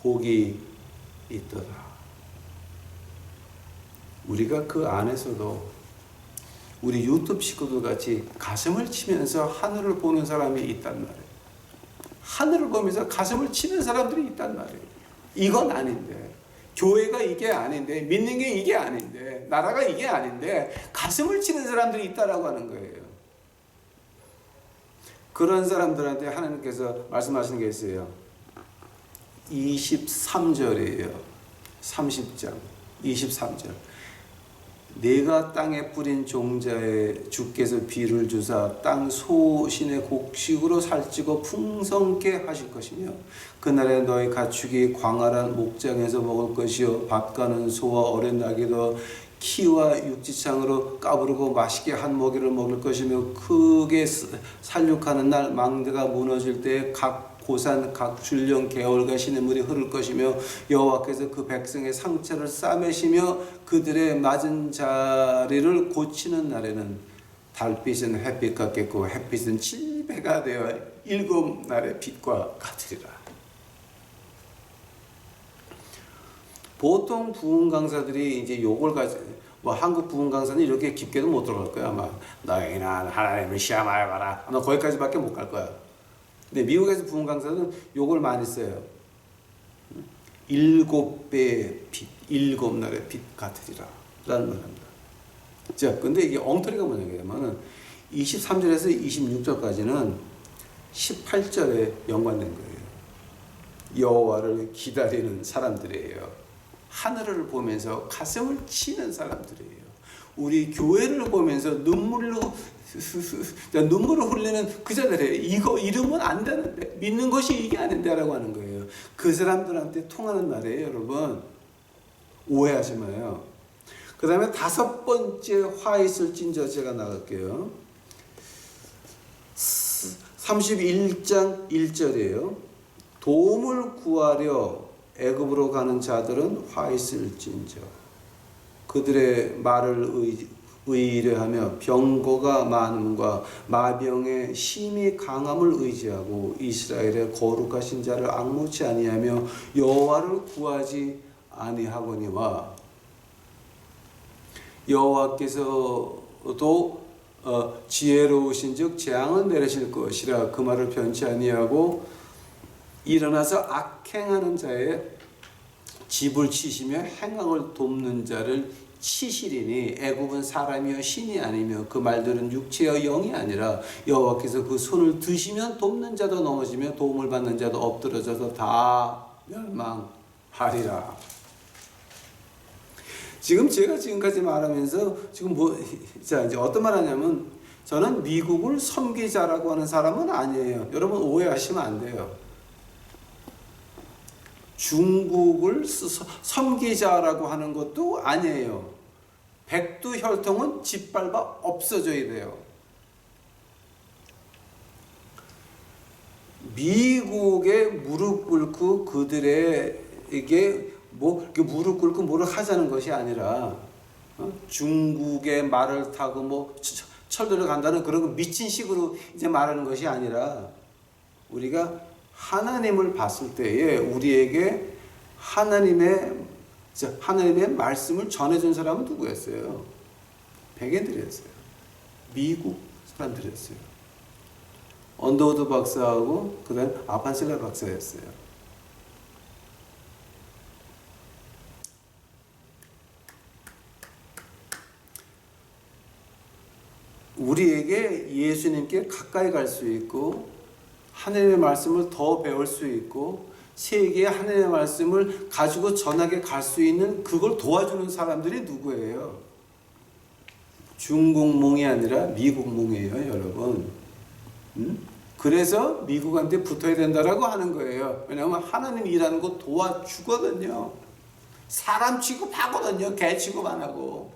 복이 있도다. 우리가 그 안에서도 우리 유튜브 식구들 같이 가슴을 치면서 하늘을 보는 사람이 있단 말이에요. 하늘을 보면서 가슴을 치는 사람들이 있단 말이에요. 이건 아닌데, 교회가 이게 아닌데, 믿는 게 이게 아닌데, 나라가 이게 아닌데 가슴을 치는 사람들이 있다라고 하는 거예요. 그런 사람들한테 하나님께서 말씀하시는 게 있어요. 23절이에요. 30장 23절. 내가 땅에 뿌린 종자에 주께서 비를 주사 땅 소신의 곡식으로 살찌고 풍성케 하실 것이며 그날에 너희 가축이 광활한 목장에서 먹을 것이요 밭가는 소와 어린 나귀도 키와 육지창으로 까부르고 맛있게 한 먹이를 먹을 것이며 크게 살육하는 날 망대가 무너질 때 각 고산 각 줄령 개월과 시냇물이 흐를 것이며 여호와께서 그 백성의 상처를 싸매시며 그들의 맞은 자리를 고치는 날에는 달빛은 햇빛 같겠고 햇빛은 7배가 되어 7날의 빛과 같으리라. 보통 부흥 강사들이 이제 요걸 가지고 뭐 한국 부흥 강사는 이렇게 깊게도 못 들어갈 거야. 아마 너희는 하나님을 시험하여봐라. 아마 거기까지밖에 못 갈 거야. 근데 미국에서 부흥 강사는 요걸 많이 써요. 7배의 빛, 7날의 빛 같으리라 라는 말 합니다. 자, 근데 이게 엉터리가 뭐냐면 23절에서 26절까지는 18절에 연관된 거예요. 여호와를 기다리는 사람들이에요. 하늘을 보면서 가슴을 치는 사람들이에요. 우리 교회를 보면서 눈물을 흘리는 그 자들이에요. 이거 이러면 안 되는데, 믿는 것이 이게 아닌데 라고 하는 거예요. 그 사람들한테 통하는 말이에요, 여러분. 오해하지 마요. 그 다음에 5번째 화 있을진저 제가 나갈게요. 31장 1절이에요. 도움을 구하려 애굽으로 가는 자들은 화 있을진저 그들의 말을 의뢰하며 병거가 많음과 마병의 심히 강함을 의지하고 이스라엘의 거룩하신 자를 앙무치 아니하며 여호와를 구하지 아니하거니와 여호와께서도 지혜로우신즉 재앙을 내리실 것이라. 그 말을 변치 아니하고 일어나서 악행하는 자의 집을 치시며 행악을 돕는 자를 치시리니 애굽은 사람이여 신이 아니며 그 말들은 육체여 영이 아니라 여호와께서 그 손을 드시면 돕는 자도 넘어지며 도움을 받는 자도 엎드러져서 다 멸망하리라. 지금 제가 지금까지 말하면서 지금 자 이제 어떤 말 하냐면 저는 미국을 섬기자라고 하는 사람은 아니에요. 여러분 오해하시면 안 돼요. 중국을 섬기자라고 하는 것도 아니에요. 백두혈통은 짓밟아 없어져야 돼요. 미국에 무릎 꿇고 그들에게 무릎 꿇고 뭐를 하자는 것이 아니라 중국의 말을 타고 철도를 간다는 그런 거 미친 식으로 이제 말하는 것이 아니라 우리가 하나님을 봤을 때에 우리에게 하나님의 말씀을 전해준 사람은 누구였어요? 백인들이었어요. 미국 사람들이었어요. 언더우드 박사하고 그다음 아판실라 박사였어요. 우리에게 예수님께 가까이 갈 수 있고 하나님의 말씀을 더 배울 수 있고 세계에 하나님의 말씀을 가지고 전하게 갈 수 있는 그걸 도와주는 사람들이 누구예요? 중국몽이 아니라 미국몽이에요, 여러분. 그래서 미국한테 붙어야 된다라고 하는 거예요. 왜냐하면 하나님이 일하는 거 도와주거든요. 사람 취급하거든요. 개 취급 안 하고.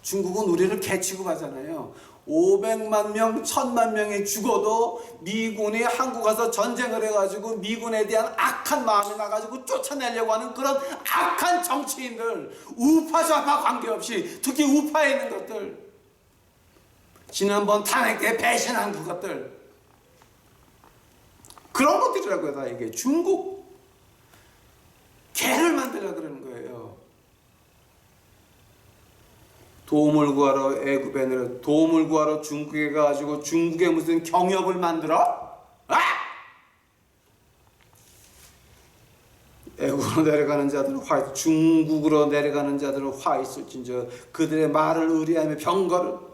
중국은 우리를 개 취급하잖아요. 500만 명, 1000만 명이 죽어도 미군이 한국 가서 전쟁을 해가지고 미군에 대한 악한 마음이 나가지고 쫓아내려고 하는 그런 악한 정치인들, 우파 좌파 관계없이 특히 우파에 있는 것들, 지난번 탄핵 때 배신한 그것들, 그런 것들이라고요. 다 이게 중국 개를 만들려고 그러는 거예요. 도움을 구하러 애굽에 내려, 도움을 구하러 중국에 가가지고 중국에 무슨 경협을 만들어? 아! 애굽으로 내려가는 자들은 화, 중국으로 내려가는 자들은 화 있을진저 그들의 말을 의뢰하며 병거를.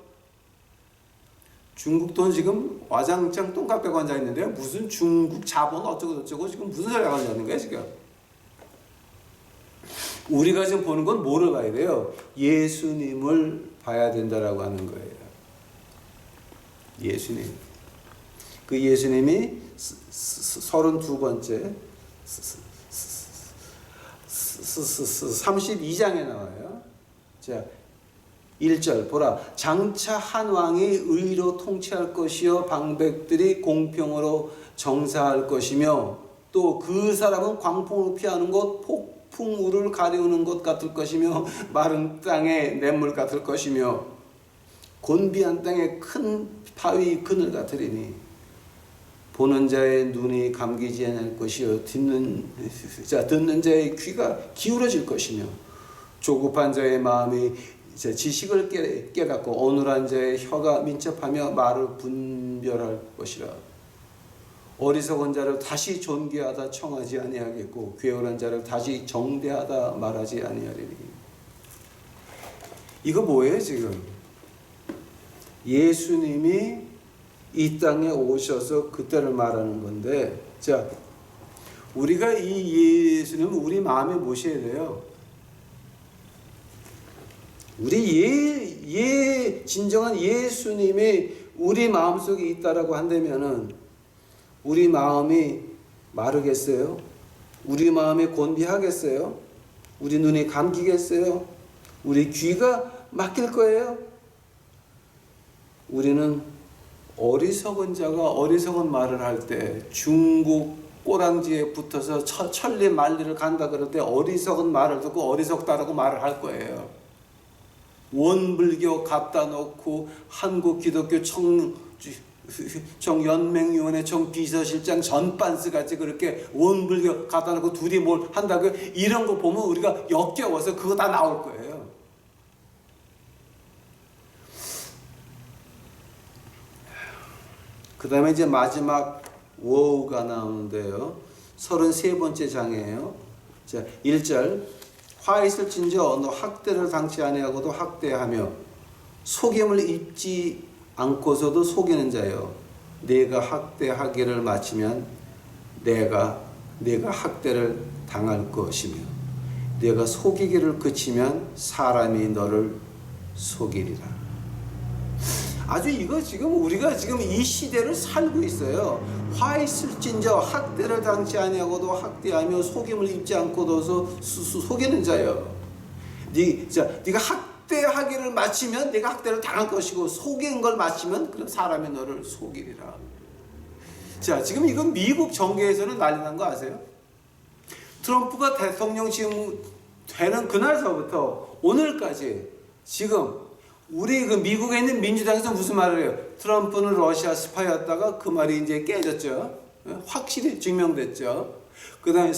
중국 돈 지금 와장창 똥값 빼고 앉아 있는데 무슨 중국 자본 어쩌고 저쩌고 지금 무슨 소리가 앉아 있는 거야 지금? 우리가 지금 보는 건 뭐를 봐야 돼요? 예수님을 봐야 된다라고 하는 거예요. 예수님. 그 예수님이 32번째 32장에 나와요. 자, 1절 보라. 장차 한 왕이 의로 통치할 것이요 방백들이 공평으로 정사할 것이며 또 그 사람은 광풍을 피하는 곳 폭풍우를 가리우는 것 같을 것이며 마른 땅의 냇물 같을 것이며 곤비한 땅의 큰 바위 그늘 같으리니 보는 자의 눈이 감기지 않을 것이요 듣는 자의 귀가 기울어질 것이며 조급한 자의 마음이 지식을 깨닫고 어눌한 자의 혀가 민첩하며 말을 분별할 것이라. 어리석은 자를 다시 존귀하다 청하지 아니하겠고 괴월한 자를 다시 정대하다 말하지 아니하리니. 이거 뭐예요 지금? 예수님이 이 땅에 오셔서 그때를 말하는 건데, 자, 우리가 이 예수님을 우리 마음에 모셔야 돼요. 우리 진정한 예수님이 우리 마음속에 있다라고 한다면은 우리 마음이 마르겠어요? 우리 마음이 곤비하겠어요? 우리 눈이 감기겠어요? 우리 귀가 막힐 거예요? 우리는 어리석은 자가 어리석은 말을 할 때 중국 꼬랑지에 붙어서 천리 만리를 간다 그럴 때 어리석은 말을 듣고 어리석다라고 말을 할 거예요. 원불교 갖다 놓고 한국 기독교 정연맹위원회 정비서실장 전반스 같이 그렇게 원불교 갖다 놓고 둘이 뭘 한다고 이런 거 보면 우리가 역겨워서 그거 다 나올 거예요. 그 다음에 이제 마지막 워우가 나오는데요. 33번째 장이에요. 자, 1절 화 있을진저 너 학대를 당치 아니하고도 학대하며 속임을 입지 않고서도 속이는 자여 내가 학대하기를 마치면 내가 학대를 당할 것이며 내가 속이기를 그치면 사람이 너를 속이리라. 아주 이거 지금 우리가 지금 이 시대를 살고 있어요. 화 있을진저 학대를 당치 아니하고도 학대하며 속임을 입지 않고도 속이는 자여. 네가 학대하기를 마치면 내가 학대를 당할 것이고 속인 걸 마치면 그런 사람이 너를 속이리라. 자, 지금 이거 미국 정계에서는 난리 난 거 아세요? 트럼프가 대통령 지금 되는 그날서부터 오늘까지 지금 우리 그 미국에 있는 민주당에서 무슨 말을 해요? 트럼프는 러시아 스파이였다가 그 말이 이제 깨졌죠. 확실히 증명됐죠. 그 다음에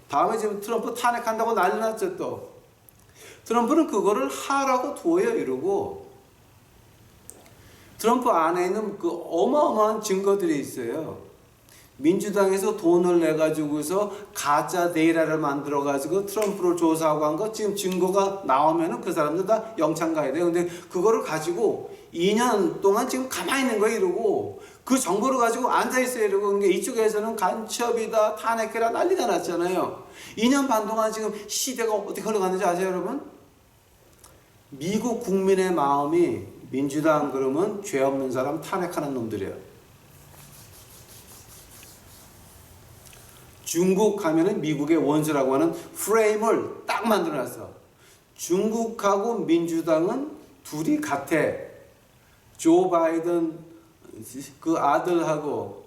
다음에 지금 트럼프 탄핵한다고 난리 났죠 또. 트럼프는 그거를 하라고 둬요 이러고. 트럼프 안에 있는 그 어마어마한 증거들이 있어요. 민주당에서 돈을 내가지고서 가짜 데이터를 만들어가지고 트럼프를 조사하고 한 거 지금 증거가 나오면은 그 사람들 다 영창 가야 돼요. 근데 그거를 가지고 2년 동안 지금 가만히 있는 거예요 이러고 그 정보를 가지고 앉아있어요 이러고. 그러니까 이쪽에서는 간첩이다 탄핵해라 난리가 났잖아요. 2년 반 동안 지금 시대가 어떻게 흘러갔는지 아세요 여러분? 미국 국민의 마음이 민주당 그러면 죄 없는 사람 탄핵하는 놈들이에요. 중국 하면은 미국의 원수라고 하는 프레임을 딱 만들어놨어. 중국하고 민주당은 둘이 같아. 조 바이든 그 아들하고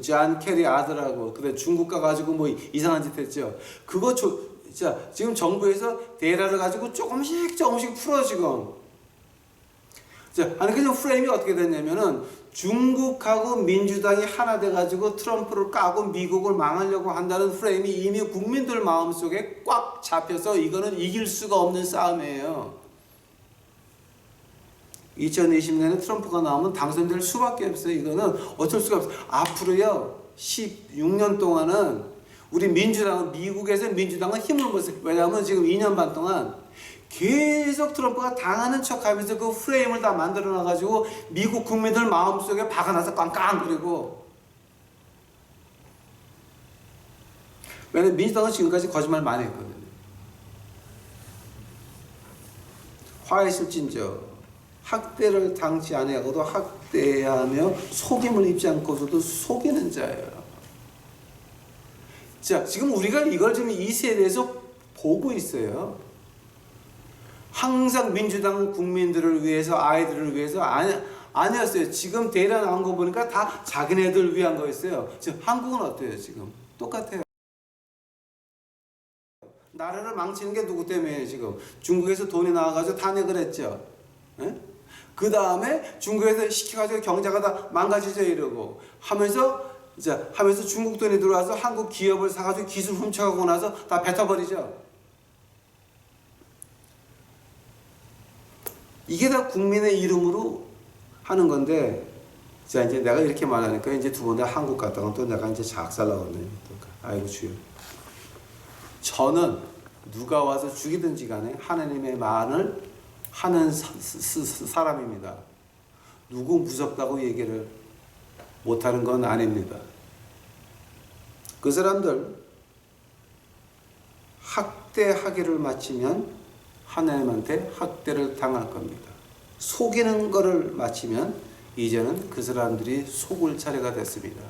존 케리 아들하고 그다음 중국 가가지고 뭐 이상한 짓 했죠. 그거 자 지금 정부에서 데이터를 가지고 조금씩 풀어 지금. 자 아니 그냥 프레임이 어떻게 됐냐면은 중국하고 민주당이 하나 돼가지고 트럼프를 까고 미국을 망하려고 한다는 프레임이 이미 국민들 마음속에 꽉 잡혀서 이거는 이길 수가 없는 싸움이에요. 2020년에 트럼프가 나오면 당선될 수밖에 없어요. 이거는 어쩔 수가 없어요. 앞으로요 16년 동안은 우리 민주당은 미국에서 민주당은 힘을 못 써요. 왜냐하면 지금 2년 반 동안 계속 트럼프가 당하는 척하면서 그 프레임을 다 만들어놔가지고 미국 국민들 마음속에 박아놔서 깡깡거리고. 왜냐면 민주당은 지금까지 거짓말 많이 했거든요. 화해 실진저 학대를 당치 아니하고도 학대하며 속임을 입지 않고서도 속이는 자예요. 자, 지금 우리가 이걸 지금 이 세대에서 보고 있어요. 항상 민주당 국민들을 위해서 아이들을 위해서 아니었어요. 지금 대략 나온 거 보니까 다 자기네들 위한 거였어요. 지금 한국은 어때요? 지금 똑같아요. 나라를 망치는 게 누구 때문에 지금 중국에서 돈이 나와가지고 탄핵을 했죠. 그 다음에 중국에서 시켜가지고 경제가 다 망가지죠 이러고 하면서 중국 돈이 들어와서 한국 기업을 사가지고 기술 훔쳐가고 나서 다 뱉어버리죠. 이게 다 국민의 이름으로 하는 건데, 자 이제 내가 이렇게 말하니까 이제 두 번 다 한국 갔다가 또 내가 이제 작살나거든요. 아이고 주여. 저는 누가 와서 죽이든지 간에 하나님의 말을 하는 사람입니다. 누구 무섭다고 얘기를 못하는 건 아닙니다. 그 사람들 학대하기를 마치면 하나님한테 학대를 당할 겁니다. 속이는 거를 마치면 이제는 그 사람들이 속을 차례가 됐습니다.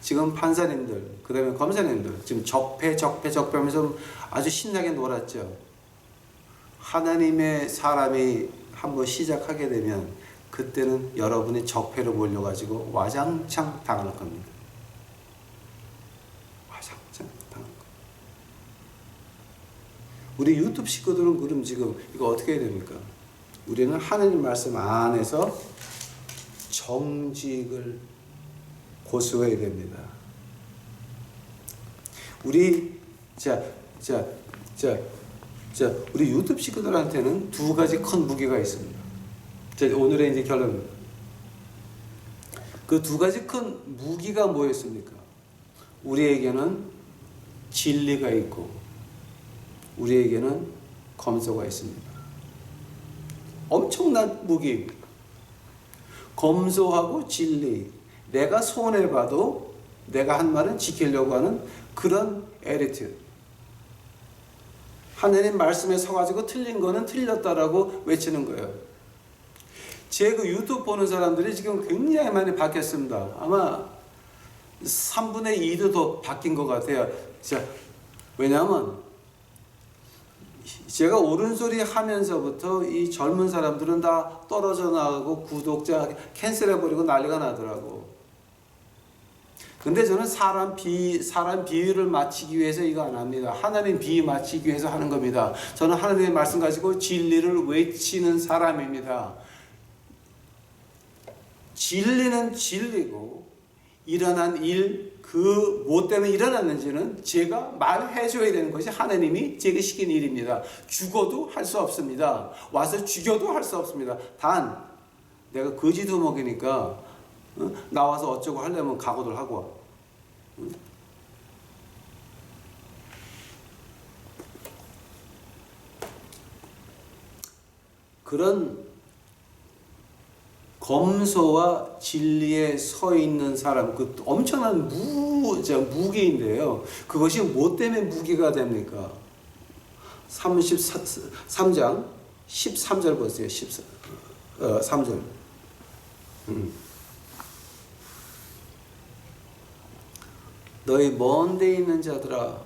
지금 판사님들, 그 다음에 검사님들 지금 적폐하면서 아주 신나게 놀았죠. 하나님의 사람이 한번 시작하게 되면 그때는 여러분이 적폐로 몰려가지고 와장창 당할 겁니다. 와장창 당할 겁니다. 우리 유튜브 식구들은 그럼 지금 이거 어떻게 해야 됩니까? 우리는 하나님 말씀 안에서 정직을 고수해야 됩니다. 우리 우리 유튜브 식구들한테는 두 가지 큰 무기가 있습니다. 오늘의 이제 결론입니다. 그 두 가지 큰 무기가 뭐였습니까? 우리에게는 진리가 있고 우리에게는 검소가 있습니다. 엄청난 무기. 검소하고 진리. 내가 손해봐도 내가 한 말은 지키려고 하는 그런 에티튜드. 하나님 말씀에 서가지고 틀린 거는 틀렸다라고 외치는 거예요. 제 그 유튜브 보는 사람들이 지금 굉장히 많이 바뀌었습니다. 아마 3분의 2도 더 바뀐 것 같아요. 왜냐하면 제가 옳은 소리 하면서부터 이 젊은 사람들은 다 떨어져 나가고 구독자 캔슬해버리고 난리가 나더라고. 근데 저는 사람 비유를 맞추기 위해서 이거 안 합니다. 하나님 비유 맞추기 위해서 하는 겁니다. 저는 하나님의 말씀 가지고 진리를 외치는 사람입니다. 진리는 진리고 일어난 일, 그 뭐 때문에 일어났는지는 제가 말해줘야 되는 것이 하나님이 제게 시킨 일입니다. 죽어도 할 수 없습니다. 와서 죽여도 할 수 없습니다. 단 내가 거지도 먹이니까 나와서 어쩌고 하려면 각오들 하고 와. 그런 검소와 진리에 서 있는 사람, 그 엄청난 무기인데요. 그것이 뭐 때문에 무기가 됩니까? 33장 13절 보세요. 3절. 너희 먼 데 있는 자들아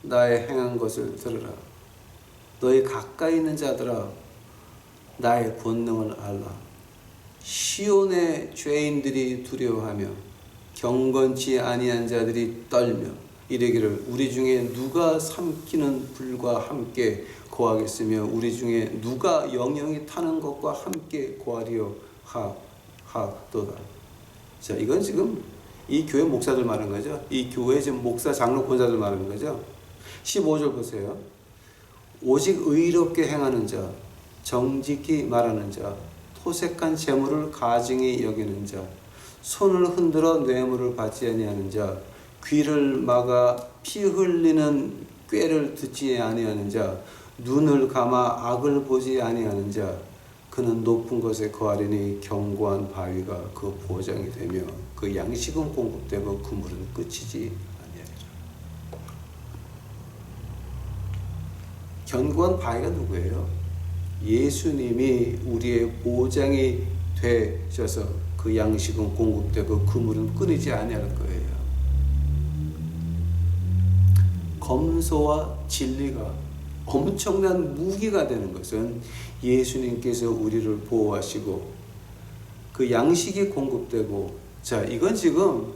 나의 행한 것을 들으라. 너희 가까이 있는 자들아 나의 권능을 알라. 시온의 죄인들이 두려워하며 경건치 아니한 자들이 떨며 이르기를 우리 중에 누가 삼키는 불과 함께 거하겠으며 우리 중에 누가 영영이 타는 것과 함께 거하리요 하도다. 자, 이건 지금 이 교회 목사들 말하는 거죠. 이 교회 지금 목사 장로 권사들 말하는 거죠. 15절 보세요. 오직 의롭게 행하는 자, 정직히 말하는 자, 토색한 재물을 가증히 여기는 자, 손을 흔들어 뇌물을 받지 아니하는 자, 귀를 막아 피 흘리는 꾀를 듣지 아니하는 자, 눈을 감아 악을 보지 아니하는 자, 그는 높은 곳에 거하리니 견고한 바위가 그 보장이 되며 그 양식은 공급되고 그 물은 끝이지 아니하리라. 견고한 바위가 누구예요? 예수님이 우리의 보장이 되셔서 그 양식은 공급되고 그 물은 끊이지 아니할 거예요. 검소와 진리가 엄청난 무기가 되는 것은 예수님께서 우리를 보호하시고 그 양식이 공급되고, 자, 이건 지금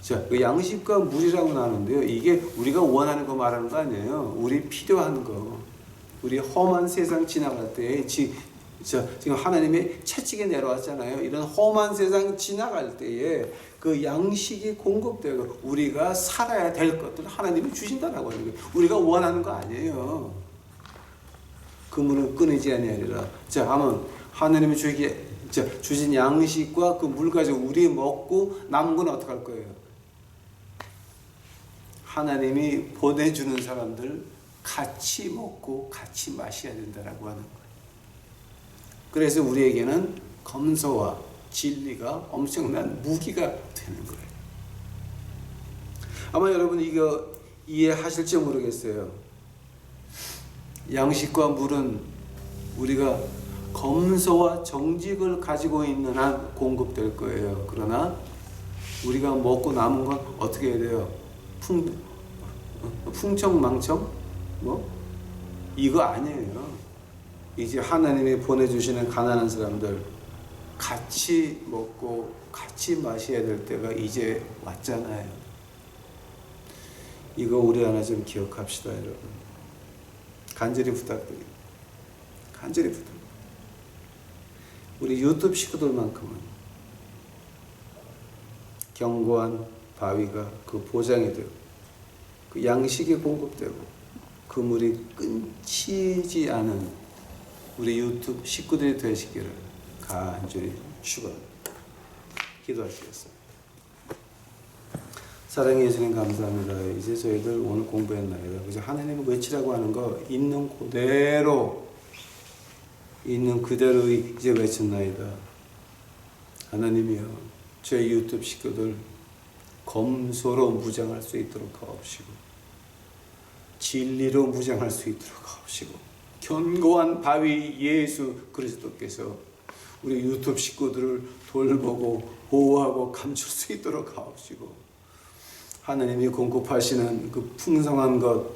그 양식과 물이라고 나누는데요. 이게 우리가 원하는 거 말하는 거 아니에요. 우리 필요한 거. 우리 험한 세상 지나갈 때 지금 하나님이 채찍에 내려왔잖아요. 이런 험한 세상 지나갈 때에 그 양식이 공급되고 우리가 살아야 될 것들을 하나님이 주신다라고 하는 거예요. 우리가 원하는 거 아니에요. 그 물은 끊이지 아니하리라. 자, 하면 하나님이 주신 양식과 그 물 가지고 우리 먹고 남은 건 어떻게 할 거예요? 하나님이 보내주는 사람들 같이 먹고 같이 마셔야 된다라고 하는 거예요. 그래서 우리에게는 검소와 진리가 엄청난 무기가 되는 거예요. 아마 여러분 이거 이해하실지 모르겠어요. 양식과 물은 우리가 검소와 정직을 가지고 있는 한 공급될 거예요. 그러나 우리가 먹고 남은 건 어떻게 해야 돼요? 풍청망청? 이거 아니에요. 이제 하나님이 보내주시는 가난한 사람들 같이 먹고 같이 마셔야 될 때가 이제 왔잖아요. 이거 우리 하나 좀 기억합시다, 여러분. 간절히 부탁드립니다. 간절히 부탁드립니다. 우리 유튜브 식구들만큼은 견고한 바위가 그 보장이 되고 그 양식이 공급되고 그 물이 끊이지 않은 우리 유튜브 식구들이 되시기를 간절히 축원합니다. 기도하시겠습니다. 사랑해 예수님 감사합니다. 이제 저희들 오늘 공부했나이다. 그래서 하나님을 외치라고 하는 거 있는 그대로 이제 외쳤나이다. 하나님이여, 저희 유튜브 식구들 검소로 무장할 수 있도록 하옵시고 진리로 무장할 수 있도록 하옵시고 견고한 바위 예수 그리스도께서 우리 유튜브 식구들을 돌보고 보호하고 감출 수 있도록 하옵시고 하나님이 공급하시는 그 풍성한 것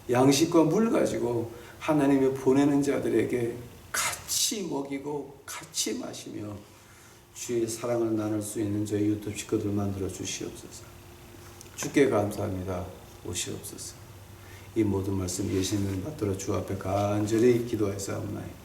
양식과 물 가지고 하나님이 보내는 자들에게 같이 먹이고 같이 마시며 주의 사랑을 나눌 수 있는 저희 유튜브 식구들 만들어 주시옵소서. 주께 감사합니다. 오시옵소서. 이 모든 말씀 예수님을 받들어 주 앞에 간절히 기도하였사옵나이다.